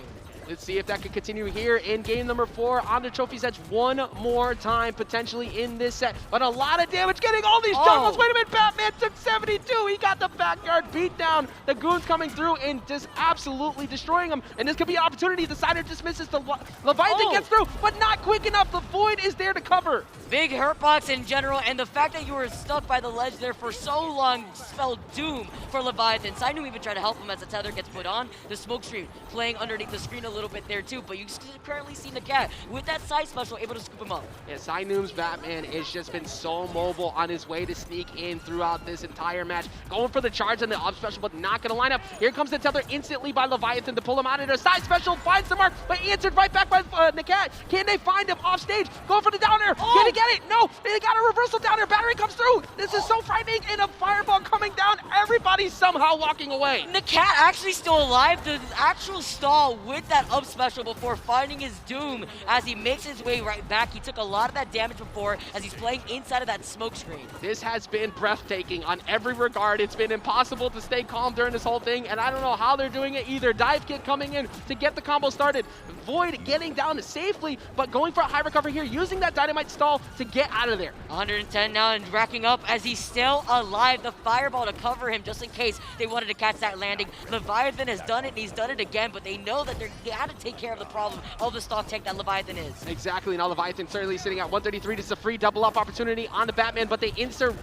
Speaker 2: Let's see if that can continue here in game number 4 on the trophy sets one more time, potentially in this set. But a lot of damage getting all these juggles. Wait a minute, Batman took 72. He got the backyard beat down. The goons coming through and just absolutely destroying him. And this could be an opportunity. The Sider just misses. The Leviathan gets through, but not quick enough. The Void is there to cover.
Speaker 3: Big hurt box in general, and the fact that you were stuck by the ledge there for so long spelled doom for Leviathan. Synume even tried to help him as the tether gets put on. The smoke screen playing underneath the screen a little bit there too, but you currently see NAKAT with that side special able to scoop him up.
Speaker 2: Yeah, Synume's Batman has just been so mobile on his way to sneak in throughout this entire match. Going for the charge on the up special, but not going to line up. Here comes the tether instantly by Leviathan to pull him out of there. Side special finds the mark, but answered right back by NAKAT. Can they find him off stage? Go for the down air. Can he get it? No, they got a reversal down air. Battery comes through. This is so frightening, and a fireball coming down. Everybody's somehow walking away.
Speaker 3: NAKAT actually still alive. The actual stall with that up special before finding his doom as he makes his way right back. He took a lot of that damage before as he's playing inside of that smoke screen.
Speaker 2: This has been breathtaking on every regard. It's been impossible to stay calm during this whole thing, and I don't know how they're doing it either. Dive kick coming in to get the combo started. Void getting down safely, but going for a high recovery here, using that dynamite stall to get out of there.
Speaker 3: 110 now and racking up as he's still alive. The fireball to cover him just in case they wanted to catch that landing. Leviathan has done it, and he's done it again, but they know that they got to take care of the problem of the stock tank that Leviathan is.
Speaker 2: Exactly. Now Leviathan certainly sitting at 133. This is a free double up opportunity on the Batman, but they answer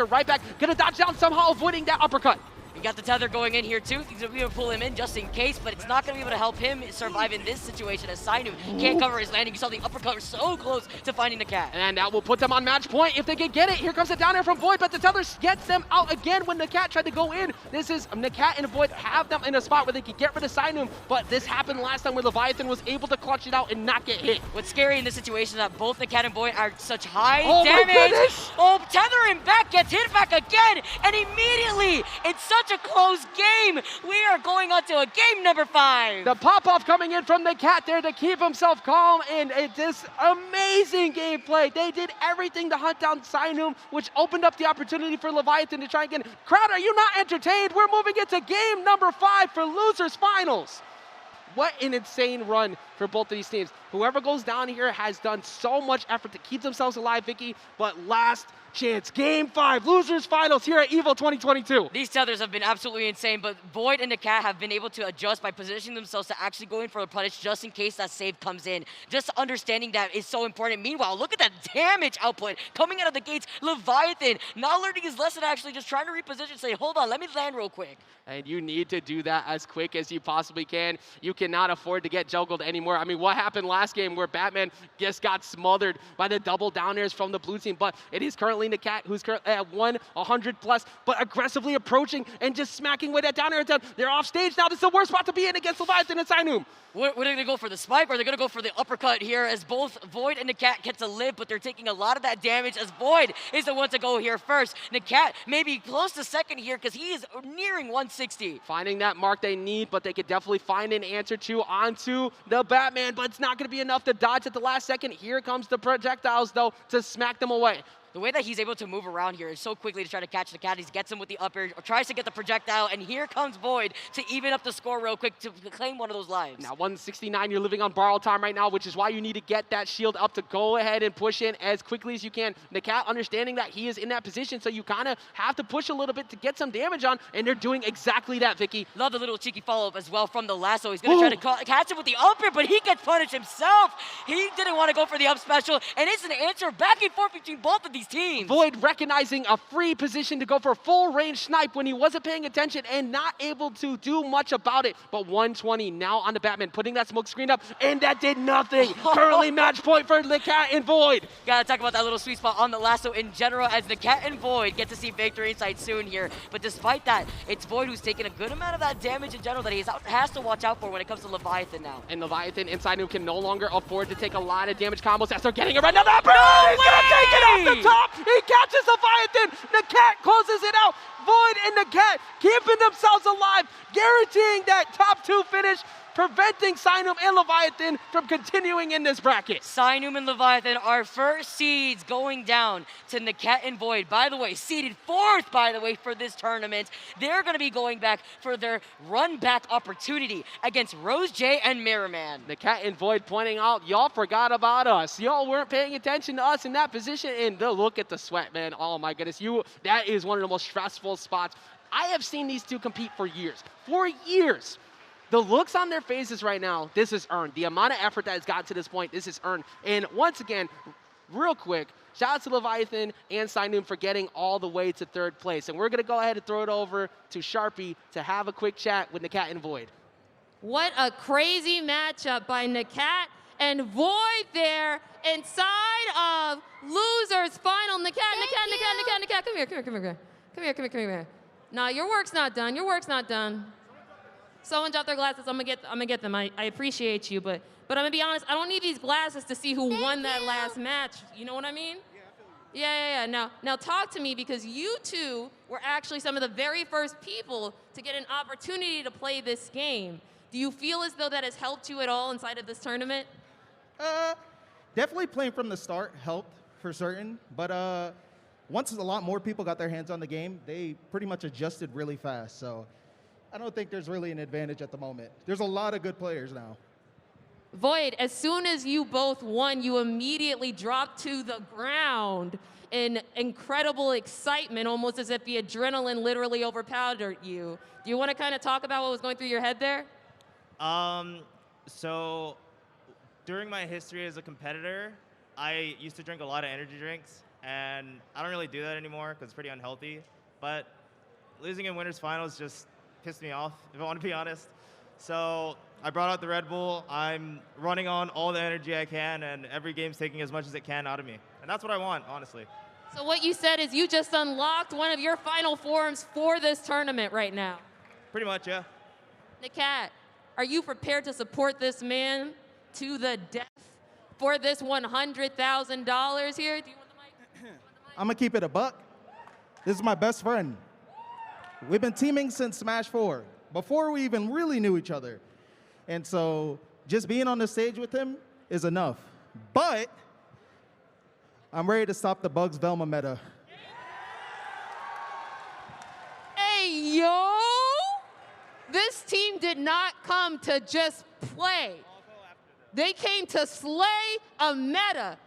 Speaker 2: right back. Gonna dodge down somehow, avoiding that uppercut.
Speaker 3: You got the tether going in here too. He's going to be able to pull him in just in case, but it's not going to be able to help him survive in this situation as Synume can't cover his landing. You saw the uppercut so close to finding the cat.
Speaker 2: And that will put them on match point if they can get it. Here comes it down here from Void, but the tether gets them out again when NAKAT tried to go in. This is NAKAT and Void have them in a spot where they can get rid of Synume, but this happened last time where Leviathan was able to clutch it out and not get hit.
Speaker 3: What's scary in this situation is that both NAKAT and Void are such high
Speaker 2: Oh my
Speaker 3: damage.
Speaker 2: goodness!
Speaker 3: Oh, tethering back, gets hit back again, and immediately, it's such a close game. We are going on to a game number 5.
Speaker 2: The pop-off coming in from NAKAT there to keep himself calm, and it's this amazing gameplay. They did everything to hunt down Synume, which opened up the opportunity for Leviathan to try again. Crowd, are you not entertained? We're moving into game number 5 for Losers Finals. What an insane run for both of these teams. Whoever goes down here has done so much effort to keep themselves alive, Vicky, but last chance. Game 5, Losers Finals here at EVO 2022.
Speaker 3: These tethers have been absolutely insane, but Void and NAKAT have been able to adjust by positioning themselves to actually go in for a punish just in case that save comes in. Just understanding that is so important. Meanwhile, look at that damage output coming out of the gates. Leviathan not learning his lesson, actually just trying to reposition, say, hold on, let me land real quick.
Speaker 2: And you need to do that as quick as you possibly can. You cannot afford to get juggled anymore. I mean, what happened last game where Batman just got smothered by the double downers from the blue team, but it is currently NAKAT who's currently at 100 plus, but aggressively approaching and just smacking with that down air attempt. They're off stage now. This is the worst spot to be in against Leviathan and Synume.
Speaker 3: What are they going to go for, the spike, or are they going to go for the uppercut here as both Void and NAKAT get to live, but they're taking a lot of that damage as Void is the one to go here first. NAKAT maybe close to second here because he is nearing 160.
Speaker 2: Finding that mark they need, but they could definitely find an answer to onto the Batman, but it's not going to be enough to dodge at the last second. Here comes the projectiles, though, to smack them away.
Speaker 3: The way that he's able to move around here is so quickly to try to catch NAKAT. He gets him with the up air, or tries to get the projectile, and here comes Void to even up the score real quick to claim one of those lives.
Speaker 2: Now 169, you're living on borrowed time right now, which is why you need to get that shield up to go ahead and push in as quickly as you can. NAKAT understanding that he is in that position, so you kind of have to push a little bit to get some damage on, and they're doing exactly that, Vicky.
Speaker 3: Love the little cheeky follow-up as well from the lasso. He's going to try to catch him with the up air, but he gets punished himself. He didn't want to go for the up special, and it's an answer back and forth between both of these teams.
Speaker 2: Void recognizing a free position to go for a full range snipe when he wasn't paying attention and not able to do much about it. But 120 now on the Batman, putting that smoke screen up, and that did nothing. Currently match point for NAKAT and Void.
Speaker 3: Gotta talk about that little sweet spot on the lasso in general as NAKAT and Void get to see victory inside soon here. But despite that, it's Void who's taking a good amount of that damage in general that he has to watch out for when it comes to Leviathan now.
Speaker 2: And Leviathan and Synume can no longer afford to take a lot of damage combos as they're getting it right now. He's gonna take it off the top. He catches Leviathan. NAKAT closes it out. Void and NAKAT keeping themselves alive, guaranteeing that top 2 finish, preventing Synume and Leviathan from continuing in this bracket.
Speaker 3: Synume and Leviathan are first seeds going down to NAKAT and Void. By the way, seeded 4th, by the way, for this tournament. They're going to be going back for their run-back opportunity against RoseJ and Mirrorman.
Speaker 2: NAKAT and Void pointing out, y'all forgot about us. Y'all weren't paying attention to us in that position, and the look at the sweat, man. Oh my goodness, that is one of the most stressful spots. I have seen these two compete for years. For years. The looks on their faces right now, this is earned. The amount of effort that has got to this point, this is earned. And once again, real quick, shout out to Leviathan and Synume for getting all the way to 3rd place. And we're going to go ahead and throw it over to Sharpie to have a quick chat with NAKAT and Void.
Speaker 4: What a crazy matchup by NAKAT and Void there inside of Losers Final. NAKAT, come here. Nah, your work's not done. Your work's not done. Someone dropped their glasses. I'm gonna get them. I appreciate you, but I'm gonna be honest. I don't need these glasses to see who won that last match. You know what I mean? Yeah. Now talk to me, because you two were actually some of the very first people to get an opportunity to play this game. Do you feel as though that has helped you at all inside of this tournament?
Speaker 6: Definitely playing from the start helped for certain, but once a lot more people got their hands on the game, they pretty much adjusted really fast. So I don't think there's really an advantage at the moment. There's a lot of good players now.
Speaker 4: Void, as soon as you both won, you immediately dropped to the ground in incredible excitement, almost as if the adrenaline literally overpowered you. Do you want to kind of talk about what was going through your head there?
Speaker 1: So during my history as a competitor, I used to drink a lot of energy drinks, and I don't really do that anymore because it's pretty unhealthy. But losing in winners finals just pissed me off, if I want to be honest. So I brought out the Red Bull. I'm running on all the energy I can, and every game's taking as much as it can out of me. And that's what I want, honestly.
Speaker 4: So what you said is you just unlocked one of your final forms for this tournament right now.
Speaker 1: Pretty much, yeah.
Speaker 4: NAKAT, are you prepared to support this man to the death for this $100,000 here? Do you want the mic?
Speaker 6: I'm gonna keep it a buck. This is my best friend. We've been teaming since Smash 4, before we even really knew each other. And so just being on the stage with him is enough. But I'm ready to stop the Bugs Velma meta.
Speaker 4: Hey, yo! This team did not come to just play. They came to slay a meta.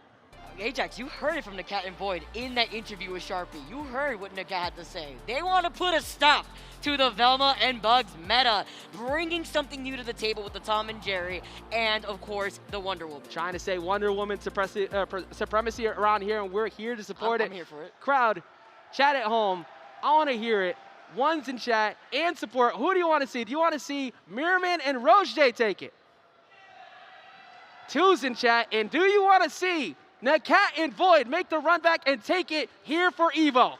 Speaker 3: Ajax, you heard it from NAKAT and Void in that interview with Sharpie. You heard what NAKAT had to say. They want to put a stop to the Velma and Bugs meta, bringing something new to the table with the Tom and Jerry, and of course, the Wonder Woman.
Speaker 2: Trying to say Wonder Woman supremacy around here, and we're here to support it.
Speaker 3: I'm here for it.
Speaker 2: Crowd, chat at home, I want to hear it. Ones in chat and support. Who do you want to see? Do you want to see Mirrorman and RoseJ take it? Twos in chat, and do you want to see NAKAT and Void make the run back and take it here for EVO?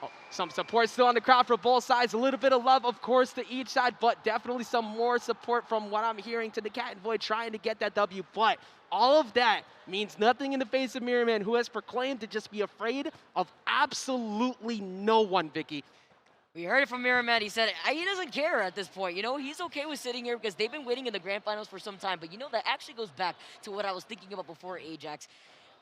Speaker 2: Oh, some support still on the crowd for both sides. A little bit of love, of course, to each side, but definitely some more support from what I'm hearing to NAKAT and Void trying to get that W. But all of that means nothing in the face of Mirrorman, who has proclaimed to just be afraid of absolutely no one, Vicky.
Speaker 3: We heard it from Mirrorman. He said he doesn't care at this point. You know, he's okay with sitting here because they've been waiting in the grand finals for some time. But you know, that actually goes back to what I was thinking about before, Ajax.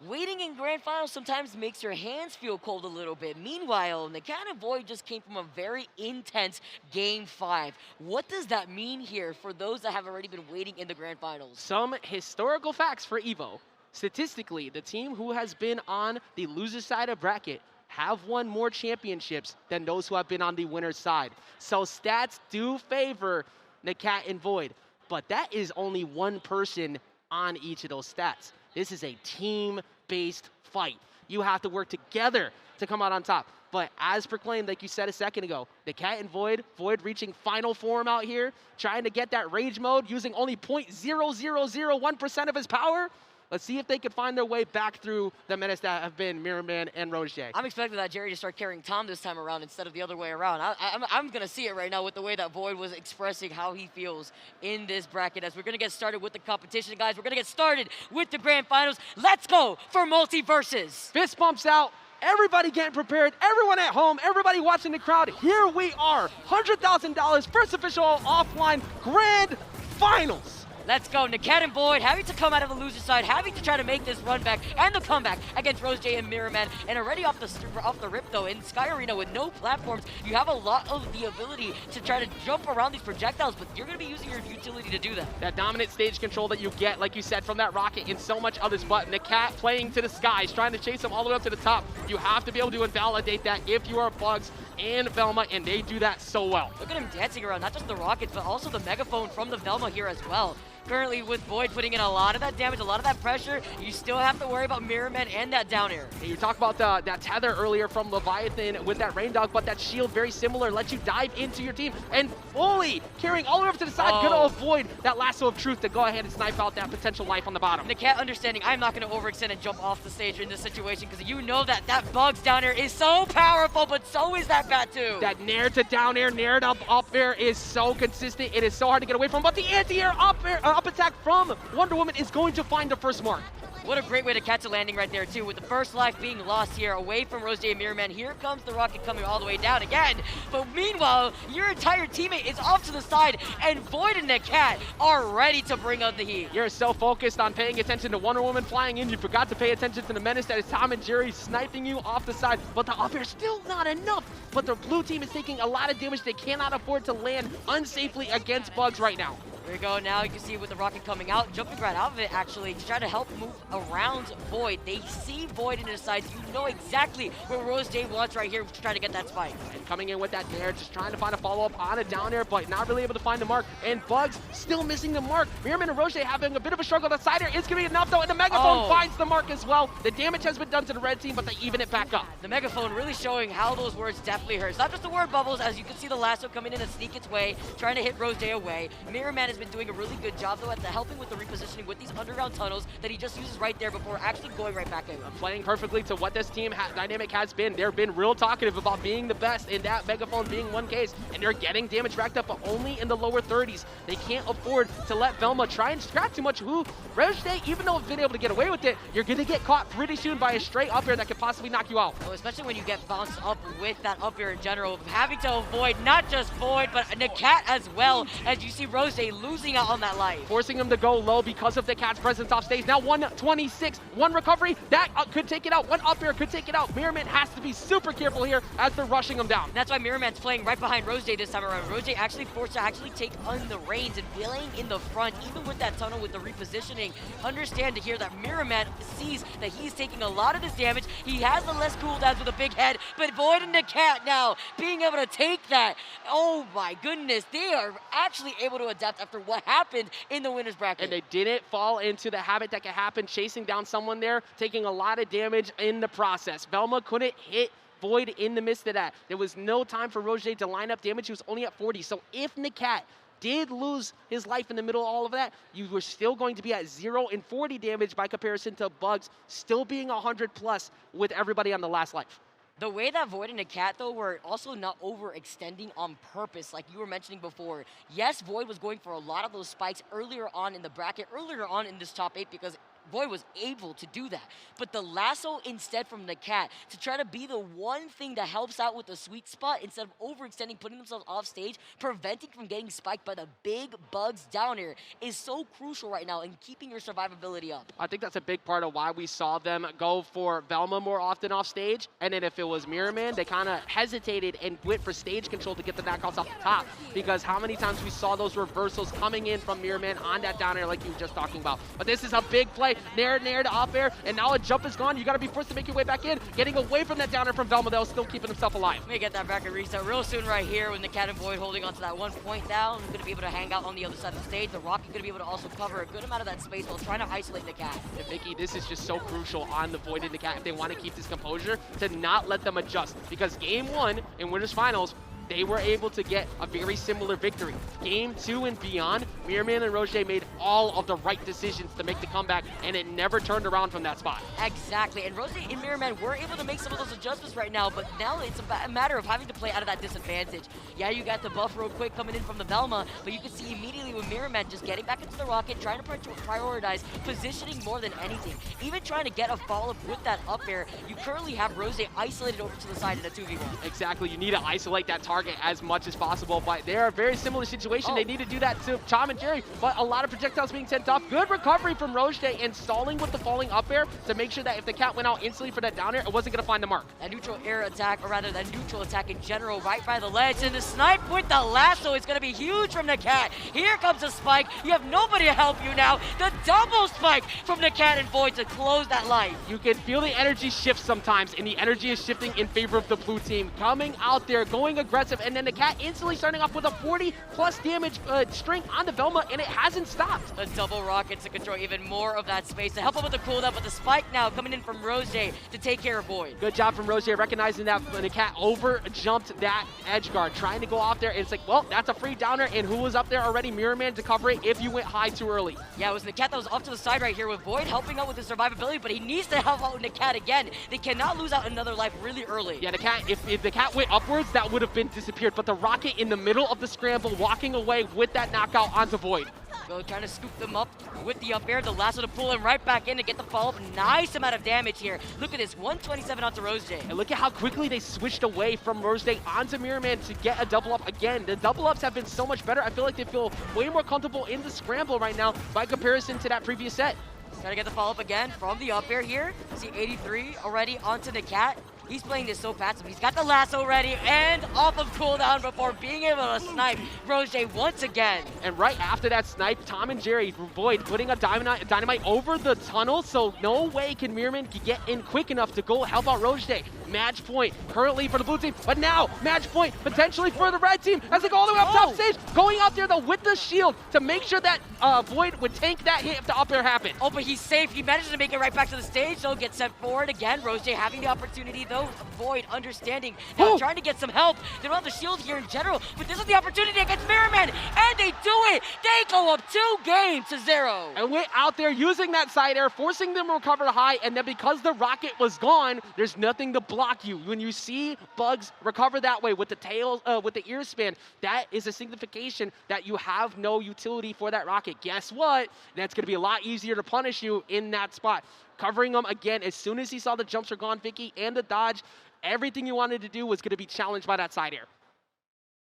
Speaker 3: Waiting in grand finals sometimes makes your hands feel cold a little bit. Meanwhile, NAKAT and Void just came from a very intense Game 5. What does that mean here for those that have already been waiting in the grand finals?
Speaker 2: Some historical facts for EVO. Statistically, the team who has been on the loser side of bracket have won more championships than those who have been on the winner's side. So stats do favor NAKAT and Void, but that is only one person on each of those stats. This is a team-based fight. You have to work together to come out on top. But as proclaimed, like you said a second ago, NAKAT and Void reaching final form out here, trying to get that rage mode using only 0.0001% of his power. Let's see if they can find their way back through the menace that have been Mirrorman and RoseJ.
Speaker 3: I'm expecting that Jerry to start carrying Tom this time around instead of the other way around. I'm going to see it right now with the way that Void was expressing how he feels in this bracket. As we're going to get started with the competition, guys. We're going to get started with the grand finals. Let's go for MULTIVERSUS.
Speaker 2: Fist bumps out. Everybody getting prepared. Everyone at home. Everybody watching the crowd. Here we are. $100,000 first official offline grand finals.
Speaker 3: Let's go. NAKAT and Void having to come out of the loser side, having to try to make this run back and the comeback against RoseJ and Mirrorman. And already off the rip, though, in Sky Arena with no platforms, you have a lot of the ability to try to jump around these projectiles, but you're going to be using your utility to do that.
Speaker 2: That dominant stage control that you get, like you said, from that rocket and so much others, but NAKAT playing to the skies, trying to chase them all the way up to the top. You have to be able to invalidate that if you are Bugs and Velma, and they do that so well.
Speaker 3: Look at him dancing around, not just the rockets, but also the megaphone from the Velma here as well. Currently with Void putting in a lot of that damage, a lot of that pressure, you still have to worry about Mirrorman and that down air.
Speaker 2: And you talked about that tether earlier from Leviathan with that Rain Dog, but that shield very similar, lets you dive into your team and fully carrying all the way up to the side, gonna avoid that lasso of truth to go ahead and snipe out that potential life on the bottom.
Speaker 3: NAKAT understanding, I'm not gonna overextend and jump off the stage in this situation because you know that that Bugs down air is so powerful, but so is that bat too.
Speaker 2: That nair to down air, nair to up air is so consistent. It is so hard to get away from, but the anti-air up attack from Wonder Woman is going to find the first mark.
Speaker 3: What a great way to catch a landing right there, too, with the first life being lost here away from RoseJ and Mirrorman. Here comes the rocket coming all the way down again. But meanwhile, your entire teammate is off to the side, and Void and NAKAT are ready to bring out the heat.
Speaker 2: You're so focused on paying attention to Wonder Woman flying in, you forgot to pay attention to the menace that is Tom and Jerry sniping you off the side. But the up air still not enough. But the blue team is taking a lot of damage they cannot afford to land unsafely against Bugs right now.
Speaker 3: There we go. Now you can see with the rocket coming out, jumping right out of it actually to try to help move around Void. They see Void in his sides. You know exactly where RoseJ wants right here to try to get that spike.
Speaker 2: And coming in with that dare, just trying to find a follow-up on a down air, but not really able to find the mark. And Bugs still missing the mark. Mirrorman and RoseJ having a bit of a struggle. The side air is going to be enough though, and the Megaphone finds the mark as well. The damage has been done to the red team, but they even it back up.
Speaker 3: The Megaphone really showing how those words definitely hurt. It's not just the word bubbles, as you can see the lasso coming in and sneak its way, trying to hit RoseJ away. Mirrorman has been doing a really good job though at helping with the repositioning with these underground tunnels that he just uses right there before actually going right back in.
Speaker 2: Playing perfectly to what this team dynamic has been. They've been real talkative about being the best, in that Megaphone being one case, and they're getting damage racked up, but only in the lower 30s. They can't afford to let Velma try and scrap too much. RoseJ, even though it's been able to get away with it, you're going to get caught pretty soon by a straight up air that could possibly knock you out.
Speaker 3: Well, especially when you get bounced up with that up air in general, having to avoid not just Void, but NAKAT as well, as you see RoseJ losing out on that life.
Speaker 2: Forcing him to go low because of the NAKAT's presence off stage. Now 126, one recovery, that could take it out. One up air could take it out. Mirrorman has to be super careful here as they're rushing him down.
Speaker 3: That's why Mirrorman's playing right behind RoseJ this time around. RoseJ actually forced to take on the reins and playing in the front, even with that tunnel with the repositioning. Understand to hear that Mirrorman sees that he's taking a lot of this damage. He has the less cooldowns with a big head, but Void and NAKAT now being able to take that. Oh my goodness, they are actually able to adapt after what happened in the winner's bracket.
Speaker 2: And they didn't fall into the habit that could happen, chasing down someone there, taking a lot of damage in the process. Velma couldn't hit Void in the midst of that. There was no time for RoseJ to line up damage. He was only at 40. So if NAKAT did lose his life in the middle of all of that, you were still going to be at 0 and 40 damage by comparison to Bugs still being 100 plus with everybody on the last life.
Speaker 3: The way that Void and NAKAT, though, were also not overextending on purpose, like you were mentioning before. Yes, Void was going for a lot of those spikes earlier on in the bracket, earlier on in this top 8, because Void was able to do that. But the lasso instead from NAKAT to try to be the one thing that helps out with the sweet spot instead of overextending, putting themselves off stage, preventing from getting spiked by the big Bugs down here is so crucial right now in keeping your survivability up.
Speaker 2: I think that's a big part of why we saw them go for Velma more often off stage. And then if it was Mirrorman, they kind of hesitated and went for stage control to get the knockouts off the top. Because how many times we saw those reversals coming in from Mirrorman on that down air like you were just talking about. But this is a big play. Nair to up air, and now a jump is gone. You got to be forced to make your way back in. Getting away from that down air from Velma, though, still keeping himself alive.
Speaker 3: May get that bracket reset real soon right here with NAKAT and Void holding onto that 1 point down. Going to be able to hang out on the other side of the stage. The Rocket going to be able to also cover a good amount of that space while trying to isolate NAKAT.
Speaker 2: And Vicky, this is just so crucial on the Void and NAKAT if they want to keep this composure, to not let them adjust. Because game 1 in Winners Finals, they were able to get a very similar victory. Game 2 and beyond, Mirrorman and RoseJ made all of the right decisions to make the comeback, and it never turned around from that spot.
Speaker 3: Exactly, and RoseJ and Mirrorman were able to make some of those adjustments right now, but now it's a matter of having to play out of that disadvantage. Yeah, you got the buff real quick coming in from the Velma, but you can see immediately with Mirrorman just getting back into the Rocket, trying to prioritize positioning more than anything. Even trying to get a follow-up with that up air, you currently have RoseJ isolated over to the side in a 2v1.
Speaker 2: Exactly, you need to isolate that target as much as possible, but they're a very similar situation. They need to do that to Chom and Jerry, but a lot of projectiles being sent off. Good recovery from RoseJ and stalling with the falling up air to make sure that if the cat went out instantly for that down air, it wasn't going to find the mark.
Speaker 3: That neutral air attack, or rather that neutral attack in general, right by the ledge, and the snipe with the lasso is going to be huge from NAKAT. Here comes a spike. You have nobody to help you now. The double spike from NAKAT and Void to close that life.
Speaker 2: You can feel the energy shift sometimes, and the energy is shifting in favor of the blue team. Coming out there, going aggressive, and then NAKAT instantly starting off with a 40 plus damage string on the Velma, and it hasn't stopped.
Speaker 3: The double rockets to control even more of that space to help him with the cooldown, but the spike now coming in from RoseJ to take care of Void.
Speaker 2: Good job from RoseJ recognizing that NAKAT over jumped that edge guard, trying to go off there, and it's like, well, that's a free downer, and who was up there already? Mirrorman to cover it if you went high too early.
Speaker 3: Yeah, it was NAKAT that was off to the side right here with Void helping out with his survivability, but he needs to help out NAKAT again. They cannot lose out another life really early.
Speaker 2: Yeah, NAKAT, if the cat went upwards, that would have been disappeared, but the rocket in the middle of the scramble, walking away with that knockout onto Void.
Speaker 3: Go trying to scoop them up with the up air, the lasso to pull him right back in to get the follow-up. Nice amount of damage here. Look at this, 127 onto RoseJ.
Speaker 2: And look at how quickly they switched away from RoseJ onto Mirrorman to get a double up again. The double ups have been so much better. I feel like they feel way more comfortable in the scramble right now by comparison to that previous set.
Speaker 3: Trying to get the follow-up again from the up air here. See 83 already onto NAKAT. He's playing this so passive. He's got the lasso ready and off of cooldown before being able to snipe RoseJ once again.
Speaker 2: And right after that snipe, Tom and Jerry, Void putting a dynamite over the tunnel, so no way can Mirrorman get in quick enough to go help out RoseJ. Match point currently for the blue team, but now match point potentially for the red team as they go all the way up top stage. Going out there though with the shield to make sure that Void would tank that hit if the up air happened.
Speaker 3: Oh, but he's safe. He managed to make it right back to the stage, so gets sent forward again. RoseJ having the opportunity though. Void understanding. Now trying to get some help. They don't have the shield here in general, but this is the opportunity against Mirrorman, and they do it. They go up 2-0.
Speaker 2: And went out there using that side air, forcing them to recover high, and then because the rocket was gone, there's nothing to block you. When you see Bugs recover that way with the tail, with the ear span, that is a signification that you have no utility for that rocket. Guess what? That's going to be a lot easier to punish you in that spot. Covering them again, as soon as he saw the jumps are gone, Vicky, and the dodge, everything you wanted to do was going to be challenged by that side air.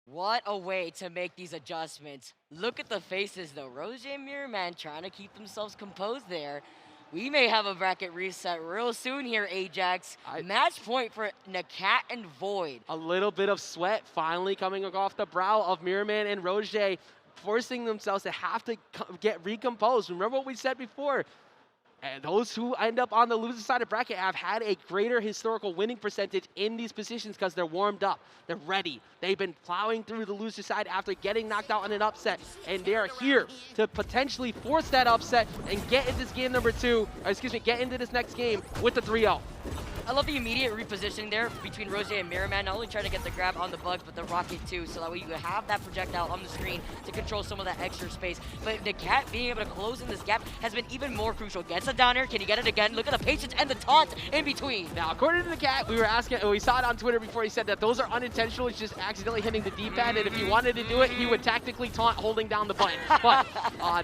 Speaker 3: What a way to make these adjustments. Look at the faces though. RoseJ and Mirrorman trying to keep themselves composed there. We may have a bracket reset real soon here, Ajax. Match point for NAKAT and Void.
Speaker 2: A little bit of sweat finally coming off the brow of Mirrorman and RoseJ, forcing themselves to have to get recomposed. Remember what we said before? And those who end up on the loser side of bracket have had a greater historical winning percentage in these positions because they're warmed up, they're ready. They've been plowing through the loser side after getting knocked out on an upset, and they're here to potentially force that upset and get into this game number 2, get into this next game with the 3-0.
Speaker 3: I love the immediate repositioning there between RoseJ and Mirrorman, not only trying to get the grab on the Bugs, but the rocket too, so that way you have that projectile on the screen to control some of that extra space. But NAKAT being able to close in this gap has been even more crucial. Gets a down air, can he get it again? Look at the patience and the taunt in between.
Speaker 2: Now, according to NAKAT, we saw it on Twitter before, he said that those are unintentional, it's just accidentally hitting the D-pad, and if he wanted to do it, he would tactically taunt holding down the button. But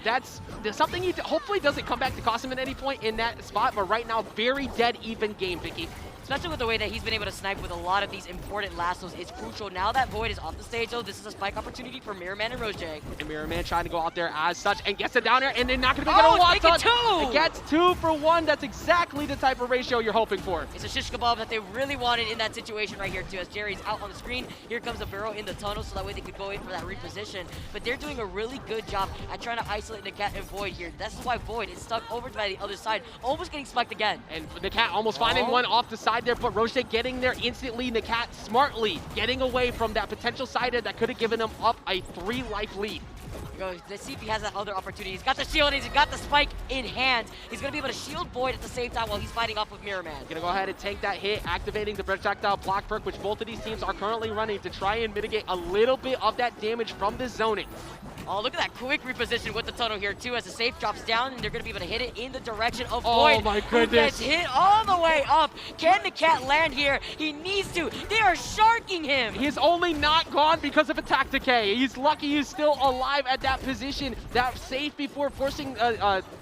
Speaker 2: that's something he hopefully doesn't come back to cost him at any point in that spot, but right now, very dead even game, Vicky.
Speaker 3: Especially with the way that he's been able to snipe with a lot of these important lassos. It's crucial. Now that Void is off the stage, though, this is a spike opportunity for Mirrorman and RoseJ.
Speaker 2: And Mirrorman trying to go out there as such and gets it down there, and they're not going to be able to walk on. It gets 2 for 1. That's exactly the type of ratio you're hoping for.
Speaker 3: It's a shish kebab that they really wanted in that situation right here, too. As Jerry's out on the screen, here comes the barrel in the tunnel, so that way they could go in for that reposition. But they're doing a really good job at trying to isolate NAKAT and Void here. That's why Void is stuck over by the other side, almost getting spiked again.
Speaker 2: And NAKAT almost finding one off the side there, but RoseJ getting there instantly. NAKAT smartly getting away from that potential side air that could have given him up a 3-life lead.
Speaker 3: Let's see if he has that other opportunity. He's got the shield, he's got the spike in hand. He's going to be able to shield Void at the same time while he's fighting off with Mirrorman.
Speaker 2: Going to go ahead and take that hit, activating the projectile block perk, which both of these teams are currently running to try and mitigate a little bit of that damage from this zoning.
Speaker 3: Oh, look at that quick reposition with the tunnel here, too, as the safe drops down, and they're going to be able to hit it in the direction of Void.
Speaker 2: Oh, my goodness.
Speaker 3: Who gets hit all the way up. Can NAKAT land here? He needs to. They are sharking him.
Speaker 2: He's only not gone because of attack decay. He's lucky he's still alive at that position. That safe before forcing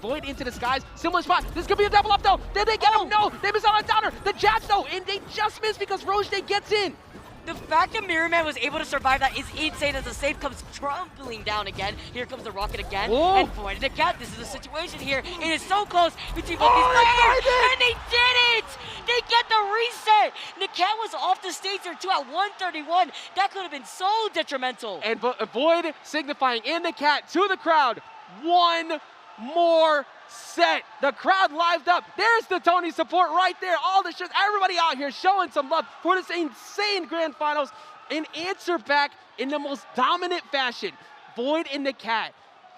Speaker 2: Void into the skies. Similar spot. This could be a double up, though. Did they get him? No. They missed out on downer. The jabs, though, and they just missed because RoseJ gets in.
Speaker 3: The fact that Mirrorman was able to survive that is insane as the safe comes crumbling down again. Here comes the rocket again.
Speaker 2: Whoa.
Speaker 3: And Void and NAKAT, this is a situation here. It is so close between both these players. And they did it! They get the reset! NAKAT was off the stage there too at 131. That could have been so detrimental.
Speaker 2: And Void signifying in NAKAT to the crowd, one more set. The crowd lived up. There's the Tony support right there. All the shit, everybody out here showing some love for this insane grand finals. An answer back in the most dominant fashion. Void and NAKAT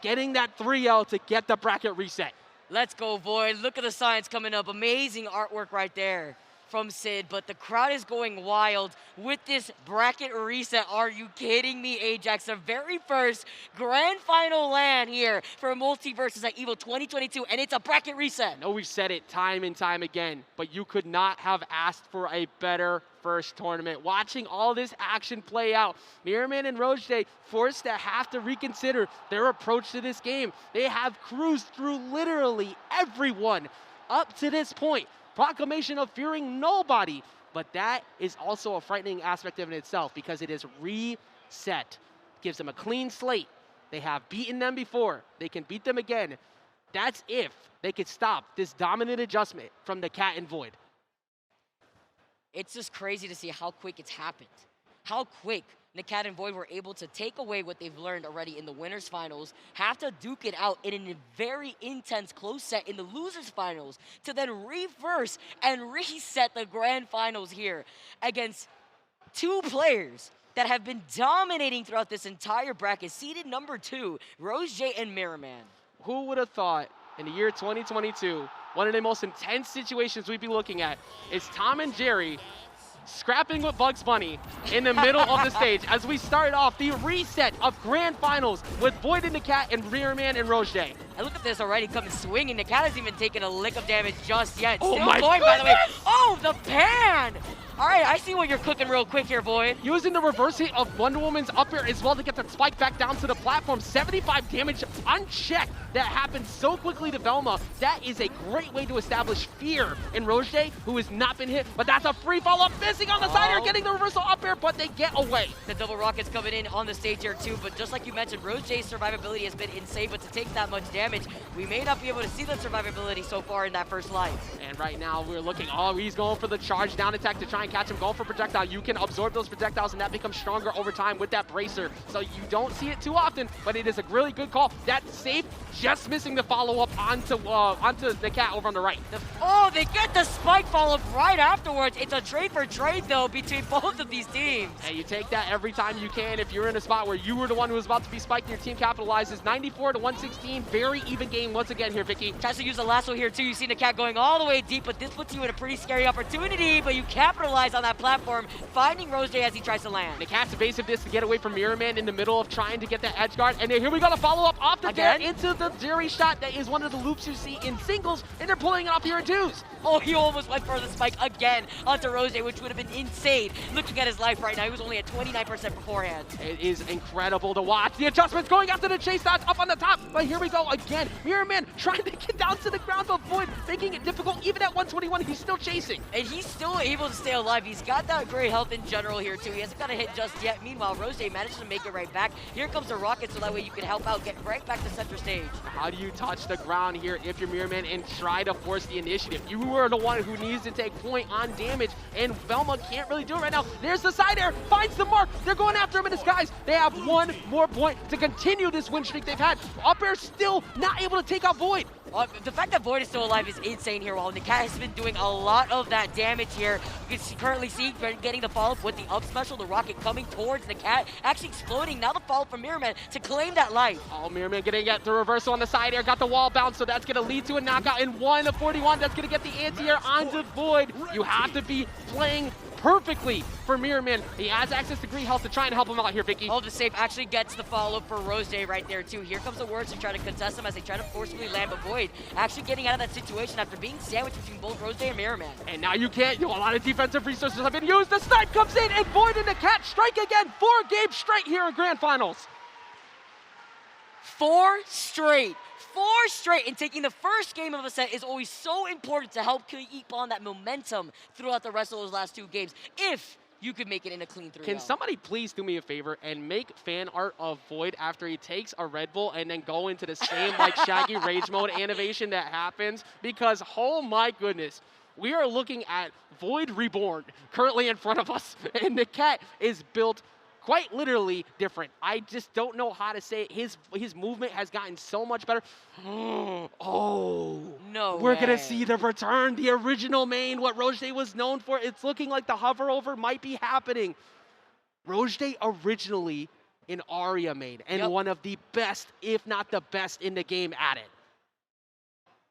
Speaker 2: getting that 3-0 to get the bracket reset.
Speaker 3: Let's go, Void. Look at the signs coming up. Amazing artwork right there from Sid, but the crowd is going wild with this bracket reset. Are you kidding me, Ajax? The very first grand final land here for MULTIVERSUS at EVO 2022, and it's a bracket reset.
Speaker 2: I know we've said it time and time again, but you could not have asked for a better first tournament. Watching all this action play out, Mirrorman and RoseJ forced to have to reconsider their approach to this game. They have cruised through literally everyone up to this point. Proclamation of fearing nobody, but that is also a frightening aspect of it itself because it is reset. Gives them a clean slate. They have beaten them before. They can beat them again. That's if they could stop this dominant adjustment from NAKAT and Void.
Speaker 3: It's just crazy to see how quick it's happened. How quick NAKAT and Void were able to take away what they've learned already in the winners finals, have to duke it out in a very intense close set in the losers finals, to then reverse and reset the grand finals here against two players that have been dominating throughout this entire bracket, seeded number 2, RoseJ and Mirrorman.
Speaker 2: Who would have thought in the year 2022, one of the most intense situations we'd be looking at is Tom and Jerry scrapping with Bugs Bunny in the middle of the stage as we start off the reset of grand finals with Void and NAKAT and Mirrorman and RoseJ.
Speaker 3: And look at this already coming swinging. NAKAT hasn't even taken a lick of damage just yet.
Speaker 2: Oh
Speaker 3: Still
Speaker 2: my
Speaker 3: going, by the way.
Speaker 2: goodness!
Speaker 3: Oh, the pan! All right, I see what you're cooking real quick here, Void.
Speaker 2: Using the reverse hit of Wonder Woman's up air as well to get that spike back down to the platform. 75 damage unchecked. That happened so quickly to Velma. That is a great way to establish fear in RoseJ, who has not been hit, but that's a free follow-up, missing on the side air, getting the reversal up air, but they get away.
Speaker 3: The double rockets coming in on the stage here too, but just like you mentioned, RoseJ's survivability has been insane, but to take that much damage, we may not be able to see the survivability so far in that first life.
Speaker 2: And right now we're looking, oh, he's going for the charge down attack to try and catch him, going for projectile. You can absorb those projectiles and that becomes stronger over time with that bracer. So you don't see it too often, but it is a really good call. That's safe, just missing the follow-up onto NAKAT over on the right.
Speaker 3: Oh, they get the spike follow-up right afterwards. It's a trade for trade though between both of these teams.
Speaker 2: And you take that every time you can. If you're in a spot where you were the one who was about to be spiked and your team capitalizes, 94 to 116, very even game once again here, Vicky.
Speaker 3: Tries to use the lasso here too. You see NAKAT going all the way deep, but this puts you in a pretty scary opportunity, but you capitalize on that platform, finding RoseJ as he tries to land.
Speaker 2: NAKAT's evasiveness to get away from Mirrorman in the middle of trying to get that edge guard, and then here we go, the follow-up off the dead into the Jerry shot. That is one of the loops you see in singles, and they're pulling it off here in twos.
Speaker 3: Oh, he almost went for the spike again onto RoseJ, which would have been insane. Looking at his life right now, he was only at 29% beforehand.
Speaker 2: It is incredible to watch. The adjustments going after the chase dots up on the top, but here we go again. Mirrorman trying to get down to the ground, but Void making it difficult. Even at 121, he's still chasing.
Speaker 3: And he's still able to stay alive. He's got that great health in general here too. He hasn't got a hit just yet. Meanwhile, RoseJ managed to make it right back. Here comes the rocket, so that way you can help out, get right back to center stage.
Speaker 2: How do you touch the ground here if you're Mirrorman and try to force the initiative? You were the one who needs to take point on damage, and Velma can't really do it right now. There's the side air, finds the mark. They're going after him in disguise. They have one more point to continue this win streak they've had. Up air still not able to take out Void.
Speaker 3: The fact that Void is still alive is insane here, while NAKAT has been doing a lot of that damage here. You can currently see getting the follow-up with the up special, the rocket coming towards NAKAT, actually exploding. Now the follow-up from Mirrorman to claim that life.
Speaker 2: Oh, Mirrorman gonna get the reversal on the side air, got the wall bounce, so that's gonna lead to a knockout in 1 of 41. That's gonna get the anti-air onto Void. You have to be playing perfectly for Mirrorman. He has access to green health to try and help him out here, Vicky.
Speaker 3: Oh, the save actually gets the follow for RoseJ right there too. Here comes the words to try to contest him as they try to forcefully land, but Void actually getting out of that situation after being sandwiched between both RoseJ and Mirrorman.
Speaker 2: And now you can't. A lot of defensive resources have been used. The snipe comes in, and Void and NAKAT strike again. 4 games straight here in grand finals.
Speaker 3: 4 straight. 4 straight, and taking the first game of a set is always so important to help keep on that momentum throughout the rest of those last 2 games, if you could make it in a clean 3-0.
Speaker 2: Can somebody please do me a favor and make fan art of Void after he takes a Red Bull and then go into the same like Shaggy Rage mode animation that happens? Because, oh my goodness, we are looking at Void Reborn currently in front of us, and NAKAT is built quite literally different. I just don't know how to say it. His movement has gotten so much better. Oh,
Speaker 3: no
Speaker 2: we're
Speaker 3: way.
Speaker 2: gonna see the return, the original main, what RoseJ was known for. It's looking like the hover over might be happening. RoseJ originally an Arya main, and one of the best, if not the best in the game at it.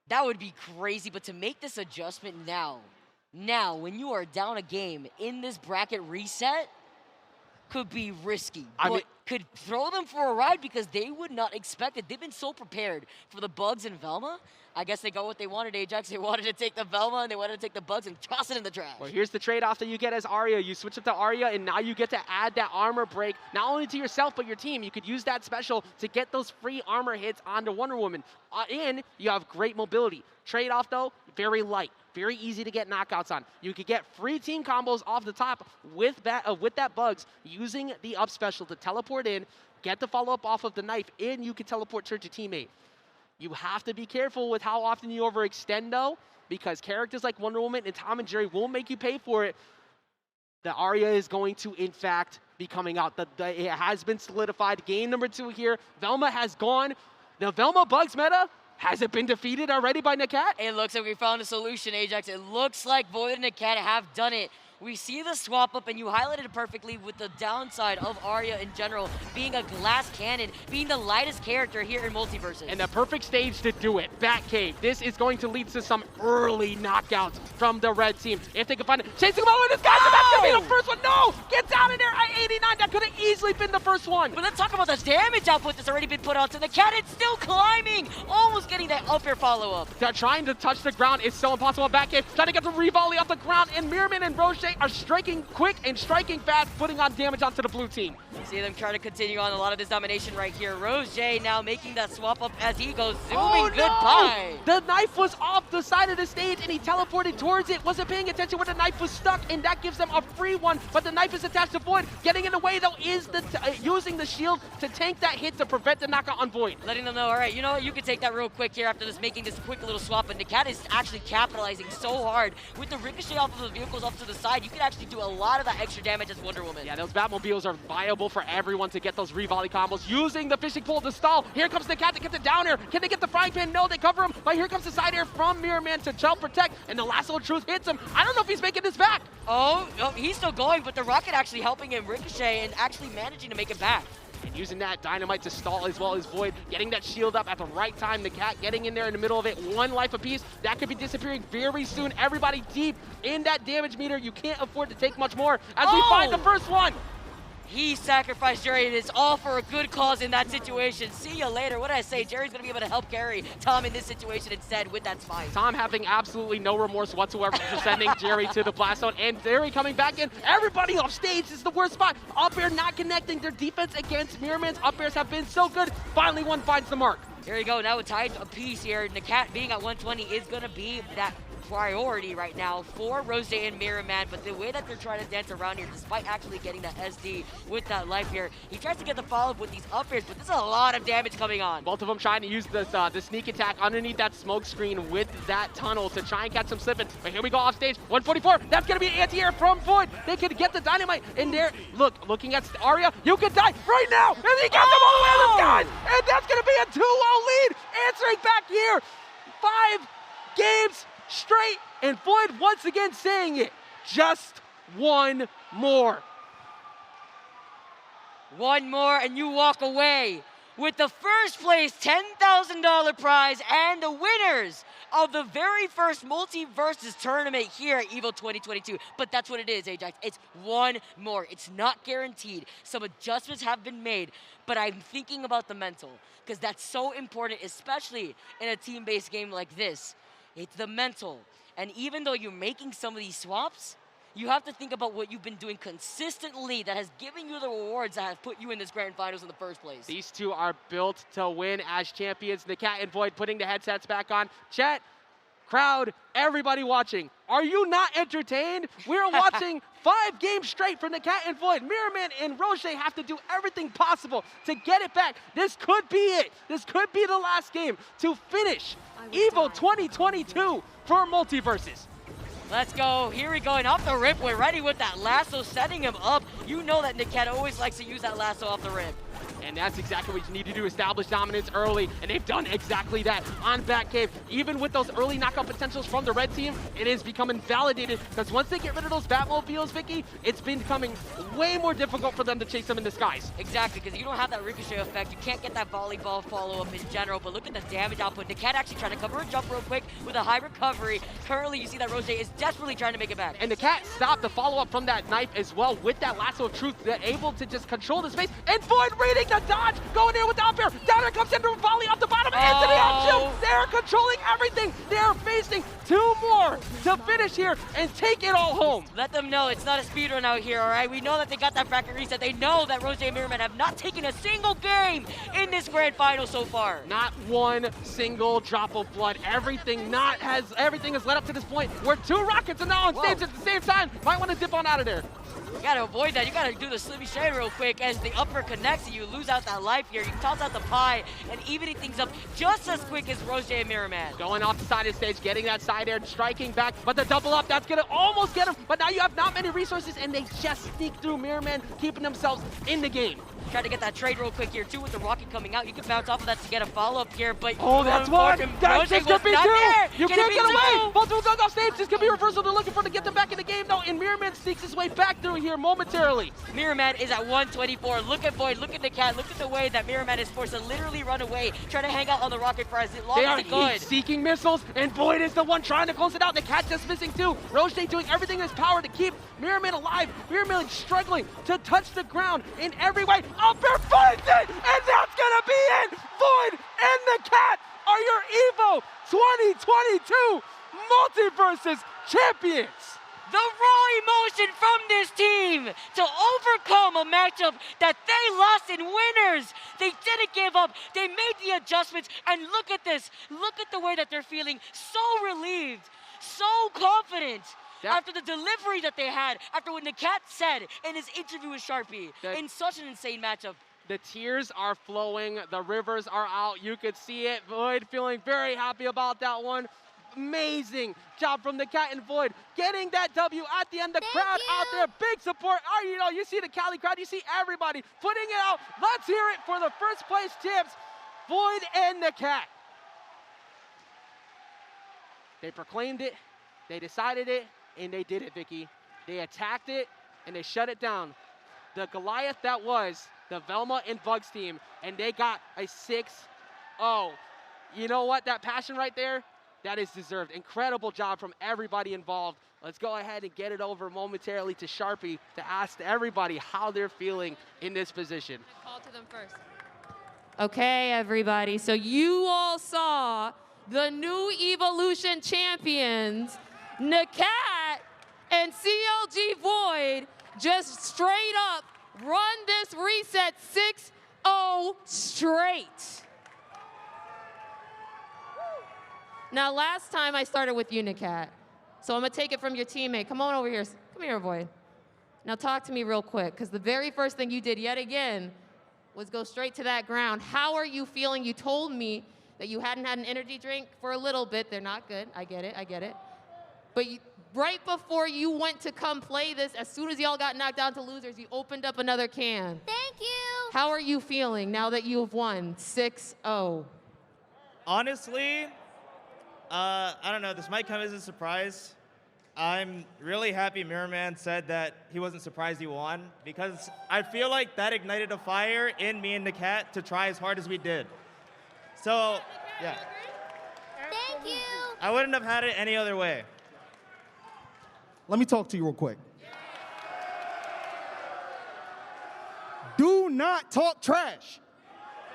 Speaker 3: That would be crazy, but to make this adjustment now when you are down a game in this bracket reset, could be risky, but could throw them for a ride because they would not expect it. They've been so prepared for the Bugs and Velma. I guess they got what they wanted, Ajax. They wanted to take the Velma and they wanted to take the Bugs and toss it in the trash.
Speaker 2: Well, here's the trade-off that you get as Arya. You switch up to Arya, and now you get to add that armor break, not only to yourself, but your team. You could use that special to get those free armor hits onto Wonder Woman. And you have great mobility. Trade-off, though, very light. Very easy to get knockouts on. You could get free team combos off the top with that Bugs, using the up special to teleport in, get the follow-up off of the knife, and you can teleport towards your teammate. You have to be careful with how often you overextend, though, because characters like Wonder Woman and Tom and Jerry will make you pay for it. The Arya is going to, in fact, be coming out. It has been solidified. Game number 2 here. Velma has gone. The Velma Bugs meta, has it been defeated already by NAKAT?
Speaker 3: It looks like we found a solution, Ajax. It looks like Void and NAKAT have done it. We see the swap up, and you highlighted it perfectly with the downside of Arya in general, being a glass cannon, being the lightest character here in Multiverses.
Speaker 2: And the perfect stage to do it, Batcave. This is going to lead to some early knockouts from the red team. If they can find it, chasing him all the way, this guy's about to be the first one. No, get down in there at 89. That could have easily been the first one.
Speaker 3: But let's talk about the damage output that's already been put onto the cat. It's still climbing, almost getting that up air follow-up.
Speaker 2: They're trying to touch the ground is so impossible. Batcave trying to get the revolley off the ground, and Mirrorman and RoseJ are striking quick and striking fast, putting on damage onto the blue team.
Speaker 3: See them trying to continue on a lot of this domination right here. RoseJ now making that swap up as he goes zooming goodbye.
Speaker 2: The knife was off the side of the stage and he teleported towards it. Wasn't paying attention when the knife was stuck, and that gives them a free one. But the knife is attached to Void. Getting in the way though is using the shield to tank that hit to prevent the knockout on Void.
Speaker 3: Letting them know, all right, you know what, you can take that real quick here after this, making this quick little swap. And NAKAT is actually capitalizing so hard with the ricochet off of the vehicles off to the side. You can actually do a lot of that extra damage as Wonder Woman.
Speaker 2: Yeah, those Batmobiles are viable for everyone to get those revolley combos. Using the fishing pole to stall. Here comes NAKAT to get the down air. Can they get the frying pan? No, they cover him. But here comes the side air from Mirrorman to Child Protect. And the lasso of truth hits him. I don't know if he's making this back.
Speaker 3: Oh, he's still going, but the rocket actually helping him ricochet and actually managing to make it back.
Speaker 2: And using that dynamite to stall as well as Void, getting that shield up at the right time. NAKAT getting in there in the middle of it. 1 life apiece. That could be disappearing very soon. Everybody deep in that damage meter. You can't afford to take much more as we find the first one.
Speaker 3: He sacrificed Jerry, and it's all for a good cause in that situation. See you later. What did I say? Jerry's going to be able to help carry Tom in this situation instead with that spine.
Speaker 2: Tom having absolutely no remorse whatsoever for sending Jerry to the blast zone, and Jerry coming back in. Everybody off stage. This is the worst spot. Up air not connecting. Their defense against Mirrorman's up airs have been so good. Finally, one finds the mark.
Speaker 3: Here you go. Now it's tied a piece here. NAKAT being at 120 is going to be that priority right now for RoseJ and Mirrorman, but the way that they're trying to dance around here, despite actually getting that SD with that life here, he tries to get the follow-up with these up airs, but there's a lot of damage coming on.
Speaker 2: Both of them trying to use the sneak attack underneath that smoke screen with that tunnel to try and catch them slipping. But here we go off stage, 144. That's going to be anti-air from Void. They could get the dynamite in there. Looking at Arya, you could die right now, and he gets them all the way to the sky, and that's going to be a 2-0 lead. Answering back here, 5 games straight, and Void once again saying it. Just one more.
Speaker 3: One more, and you walk away with the first place $10,000 prize and the winners of the very first Multiversus tournament here at EVO 2022. But that's what it is, Ajax. It's one more. It's not guaranteed. Some adjustments have been made, but I'm thinking about the mental, because that's so important, especially in a team-based game like this. It's the mental. And even though you're making some of these swaps, you have to think about what you've been doing consistently that has given you the rewards that have put you in this grand finals in the first place.
Speaker 2: These two are built to win as champions. NAKAT and Void putting the headsets back on. Chat, crowd, everybody watching, are you not entertained? We're watching 5 games straight from NAKAT and Void. Mirrorman and RoseJ have to do everything possible to get it back. This could be it. This could be the last game to finish EVO 2022 for Multiversus.
Speaker 3: Let's go. Here we go. And off the rip, we're ready with that lasso, setting him up. You know that NAKAT always likes to use that lasso off the rip.
Speaker 2: And that's exactly what you need to do, establish dominance early, and they've done exactly that on Batcave. Even with those early knockout potentials from the red team, it is becoming validated, because once they get rid of those Batmobiles, Vicky, it's been becoming way more difficult for them to chase them in the skies.
Speaker 3: Exactly, because you don't have that ricochet effect. You can't get that volleyball follow-up in general, but look at the damage output. NAKAT actually trying to cover a jump real quick with a high recovery. Currently, you see that RoseJ is desperately trying to make it back.
Speaker 2: And NAKAT stopped the follow-up from that knife as well with that lasso of truth. They're able to just control the space, and Void reading the dodge, going there with the up air. Down there comes into a volley off the bottom, into the up shield. They're controlling everything. They're facing 2 more to finish here and take it all home.
Speaker 3: Let them know it's not a speedrun out here, all right? We know that they got that bracket reset. They know that RoseJ and Mirrorman have not taken a single game in this grand final so far.
Speaker 2: Not one single drop of blood. Everything has led up to this point where 2 rockets are now on stage at the same time. Might want to dip on out of there.
Speaker 3: You gotta avoid that. You gotta do the Slimmy Shay real quick as the upper connects and you lose out that life here. You toss out the pie and evening things up just as quick as RoseJ and mirrorman.
Speaker 2: Going off the side of the stage, getting that side air, striking back, but the double up, that's gonna almost get him. But now you have not many resources and they just sneak through mirrorman, keeping themselves in the game.
Speaker 3: Try to get that trade real quick here too with the rocket coming out. You can bounce off of that to get a follow-up here, but
Speaker 2: oh, that's one! Guys, this could be two! You can't get away! Multiple guns off stage, this could be reversal. They're looking for to get them back in the game though, and mirrorman sneaks his way back through here momentarily.
Speaker 3: mirrorman is at 124. Look at Void, look at the cat, look at the way that mirrorman is forced to literally run away, try to hang out on the rocket for as long as he could.
Speaker 2: Seeking missiles, and Void is the one trying to close it out. The cat's just missing too. RoseJ doing everything in his power to keep mirrorman alive. mirrorman struggling to touch the ground in every way. Up there, finds it, and that's gonna be it. Void and the cat are your EVO 2022 Multiversus champions.
Speaker 3: The raw emotion from this team to overcome a matchup that they lost in winners. They didn't give up. They made the adjustments. And look at this. Look at the way that they're feeling. So relieved, so confident. After the delivery that they had, after what NAKAT said in his interview with Sharpie, in such an insane matchup.
Speaker 2: The tears are flowing. The rivers are out. You could see it. Void feeling very happy about that one. Amazing job from the cat and Void getting that W at the end. The crowd out there, big support. You know, you see the Cali crowd, you see everybody putting it out. Let's hear it for the first place champs, Void and the cat. They proclaimed it, they decided it, and they did it, Vicky. They attacked it and they shut it down. The Goliath that was the Velma and Bugs team, and they got a 6-0. You know what? That passion right there, that is deserved. Incredible job from everybody involved. Let's go ahead and get it over momentarily to Sharpie to ask everybody how they're feeling in this position.
Speaker 4: Call to them first. Okay, everybody. So you all saw the new Evolution champions, NAKAT and CLG Void, just straight up run this reset 6-0 straight. Now, last time I started with you, NAKAT. So I'm gonna take it from your teammate. Come on over here. Come here, Void. Now talk to me real quick, because the very first thing you did yet again was go straight to that ground. How are you feeling? You told me that you hadn't had an energy drink for a little bit. They're not good. I get it. I get it. But right before you went to come play this, as soon as y'all got knocked down to losers, you opened up another can.
Speaker 7: Thank you.
Speaker 4: How are you feeling now that you have won 6-0?
Speaker 1: Honestly, I don't know. This might come as a surprise. I'm really happy mirrorman said that he wasn't surprised he won, because I feel like that ignited a fire in me and NAKAT to try as hard as we did. So, yeah.
Speaker 7: Thank you.
Speaker 1: I wouldn't have had it any other way.
Speaker 6: Let me talk to you real quick. Do not talk trash.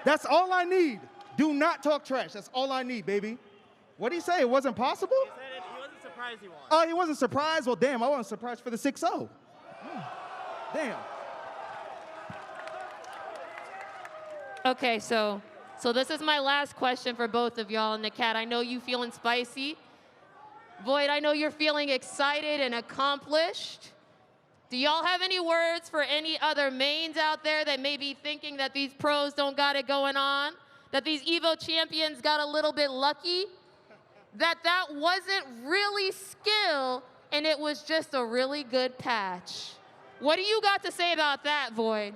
Speaker 6: That's all I need. Do not talk trash. That's all I need, baby. What did he say? It wasn't possible?
Speaker 1: He said he wasn't surprised he won.
Speaker 6: Oh, he wasn't surprised? Well, damn, I wasn't surprised for the 6-0. Damn.
Speaker 4: Okay, so this is my last question for both of y'all. NAKAT, I know you feeling spicy. Void, I know you're feeling excited and accomplished. Do y'all have any words for any other mains out there that may be thinking that these pros don't got it going on? That these EVO champions got a little bit lucky? That wasn't really skill and it was just a really good patch. What do you got to say about that, Void?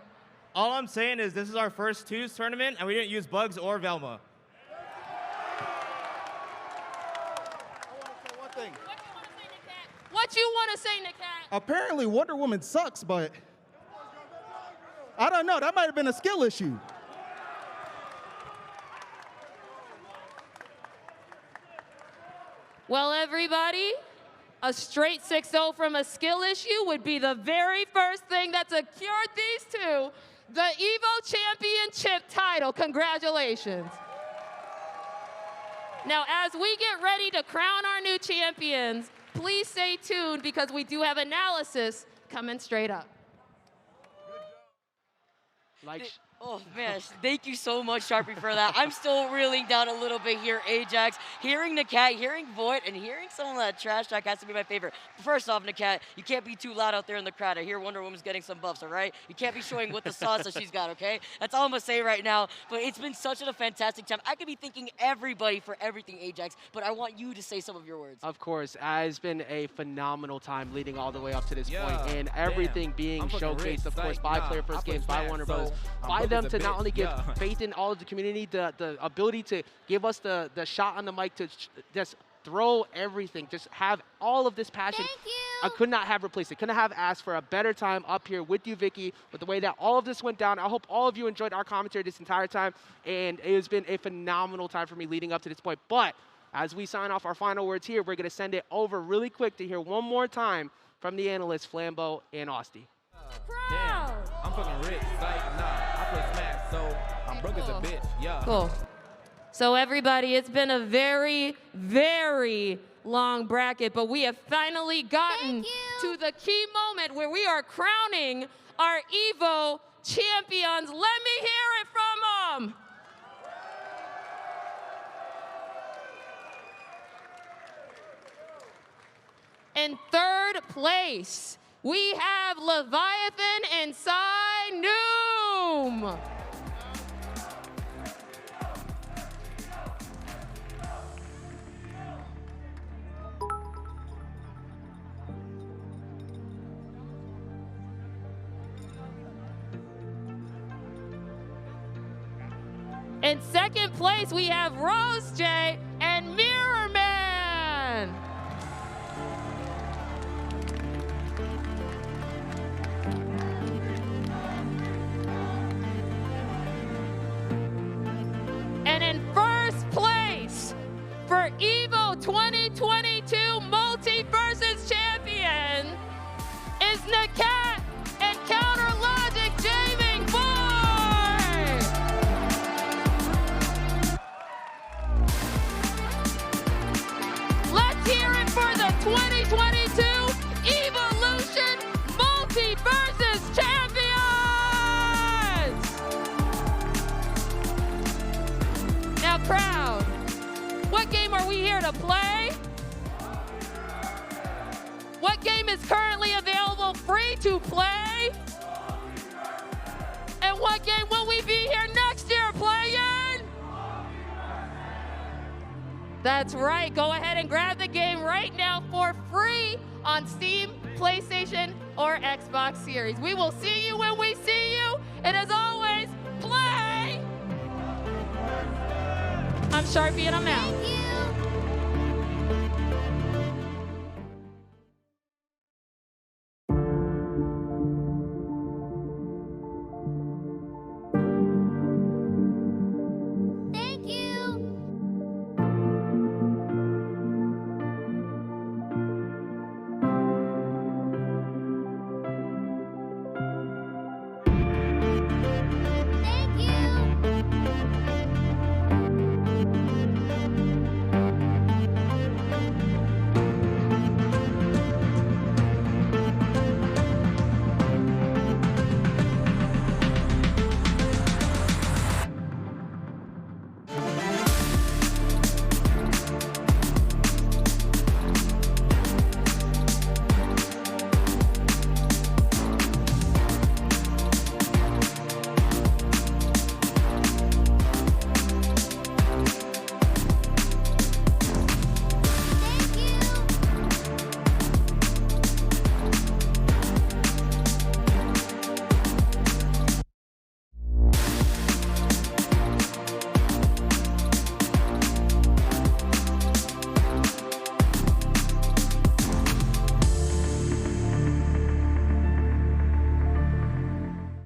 Speaker 1: All I'm saying is this is our first twos tournament and we didn't use Bugs or Velma.
Speaker 4: What you want to say, NAKAT?
Speaker 6: Apparently, Wonder Woman sucks, but I don't know. That might have been a skill issue.
Speaker 4: Well, everybody, a straight 6-0 from a skill issue would be the very first thing that secured these two the EVO Championship title. Congratulations. Now, as we get ready to crown our new champions, please stay tuned because we do have analysis coming straight up.
Speaker 3: Oh, man, thank you so much, Sharpie, for that. I'm still reeling down a little bit here, Ajax. Hearing NAKAT, hearing Void, and hearing some of that trash talk has to be my favorite. First off, NAKAT, you can't be too loud out there in the crowd. I hear Wonder Woman's getting some buffs, all right? You can't be showing what the sauce that she's got, okay? That's all I'm going to say right now. But it's been such a fantastic time. I could be thanking everybody for everything, Ajax, but I want you to say some of your words.
Speaker 2: Of course, it's been a phenomenal time leading all the way up to this point, and everything being showcased, of course, by Player First Games, by Warner Bros. By them to not only give faith in all of the community, the ability to give us the shot on the mic to just throw everything, just have all of this passion.
Speaker 7: Thank you.
Speaker 2: I could not have replaced it. Couldn't have asked for a better time up here with you, Vicky, with the way that all of this went down. I hope all of you enjoyed our commentary this entire time, and it has been a phenomenal time for me leading up to this point. But as we sign off our final words here, we're going to send it over really quick to hear one more time from the analysts, Flambeau and Austin.
Speaker 7: Proud.
Speaker 8: I'm fucking rich, like, nah, I play Smash, so I'm broke as a bitch, yeah.
Speaker 4: Cool. So everybody, it's been a very, very long bracket, but we have finally gotten to the key moment where we are crowning our EVO champions. Let me hear it from them. In third place, we have Leviathan and Synume. In second place, we have RoseJ and Mirrorman. And in first place for EVO 2022 MULTIVERSUS champion is NAKAT and Counter Logic gsmVoiD. Let's hear it for the 2022 Evolution MULTIVERSUS champions. Now, crowd, what game are we here to play? What game is currently available free to play? And what game will we be here next year playing? That's right, go ahead and grab the game right now for free on Steam, PlayStation, or Xbox Series. We will see you when we see you, and as always, play! I'm Sharpie and I'm out.
Speaker 7: Thank you.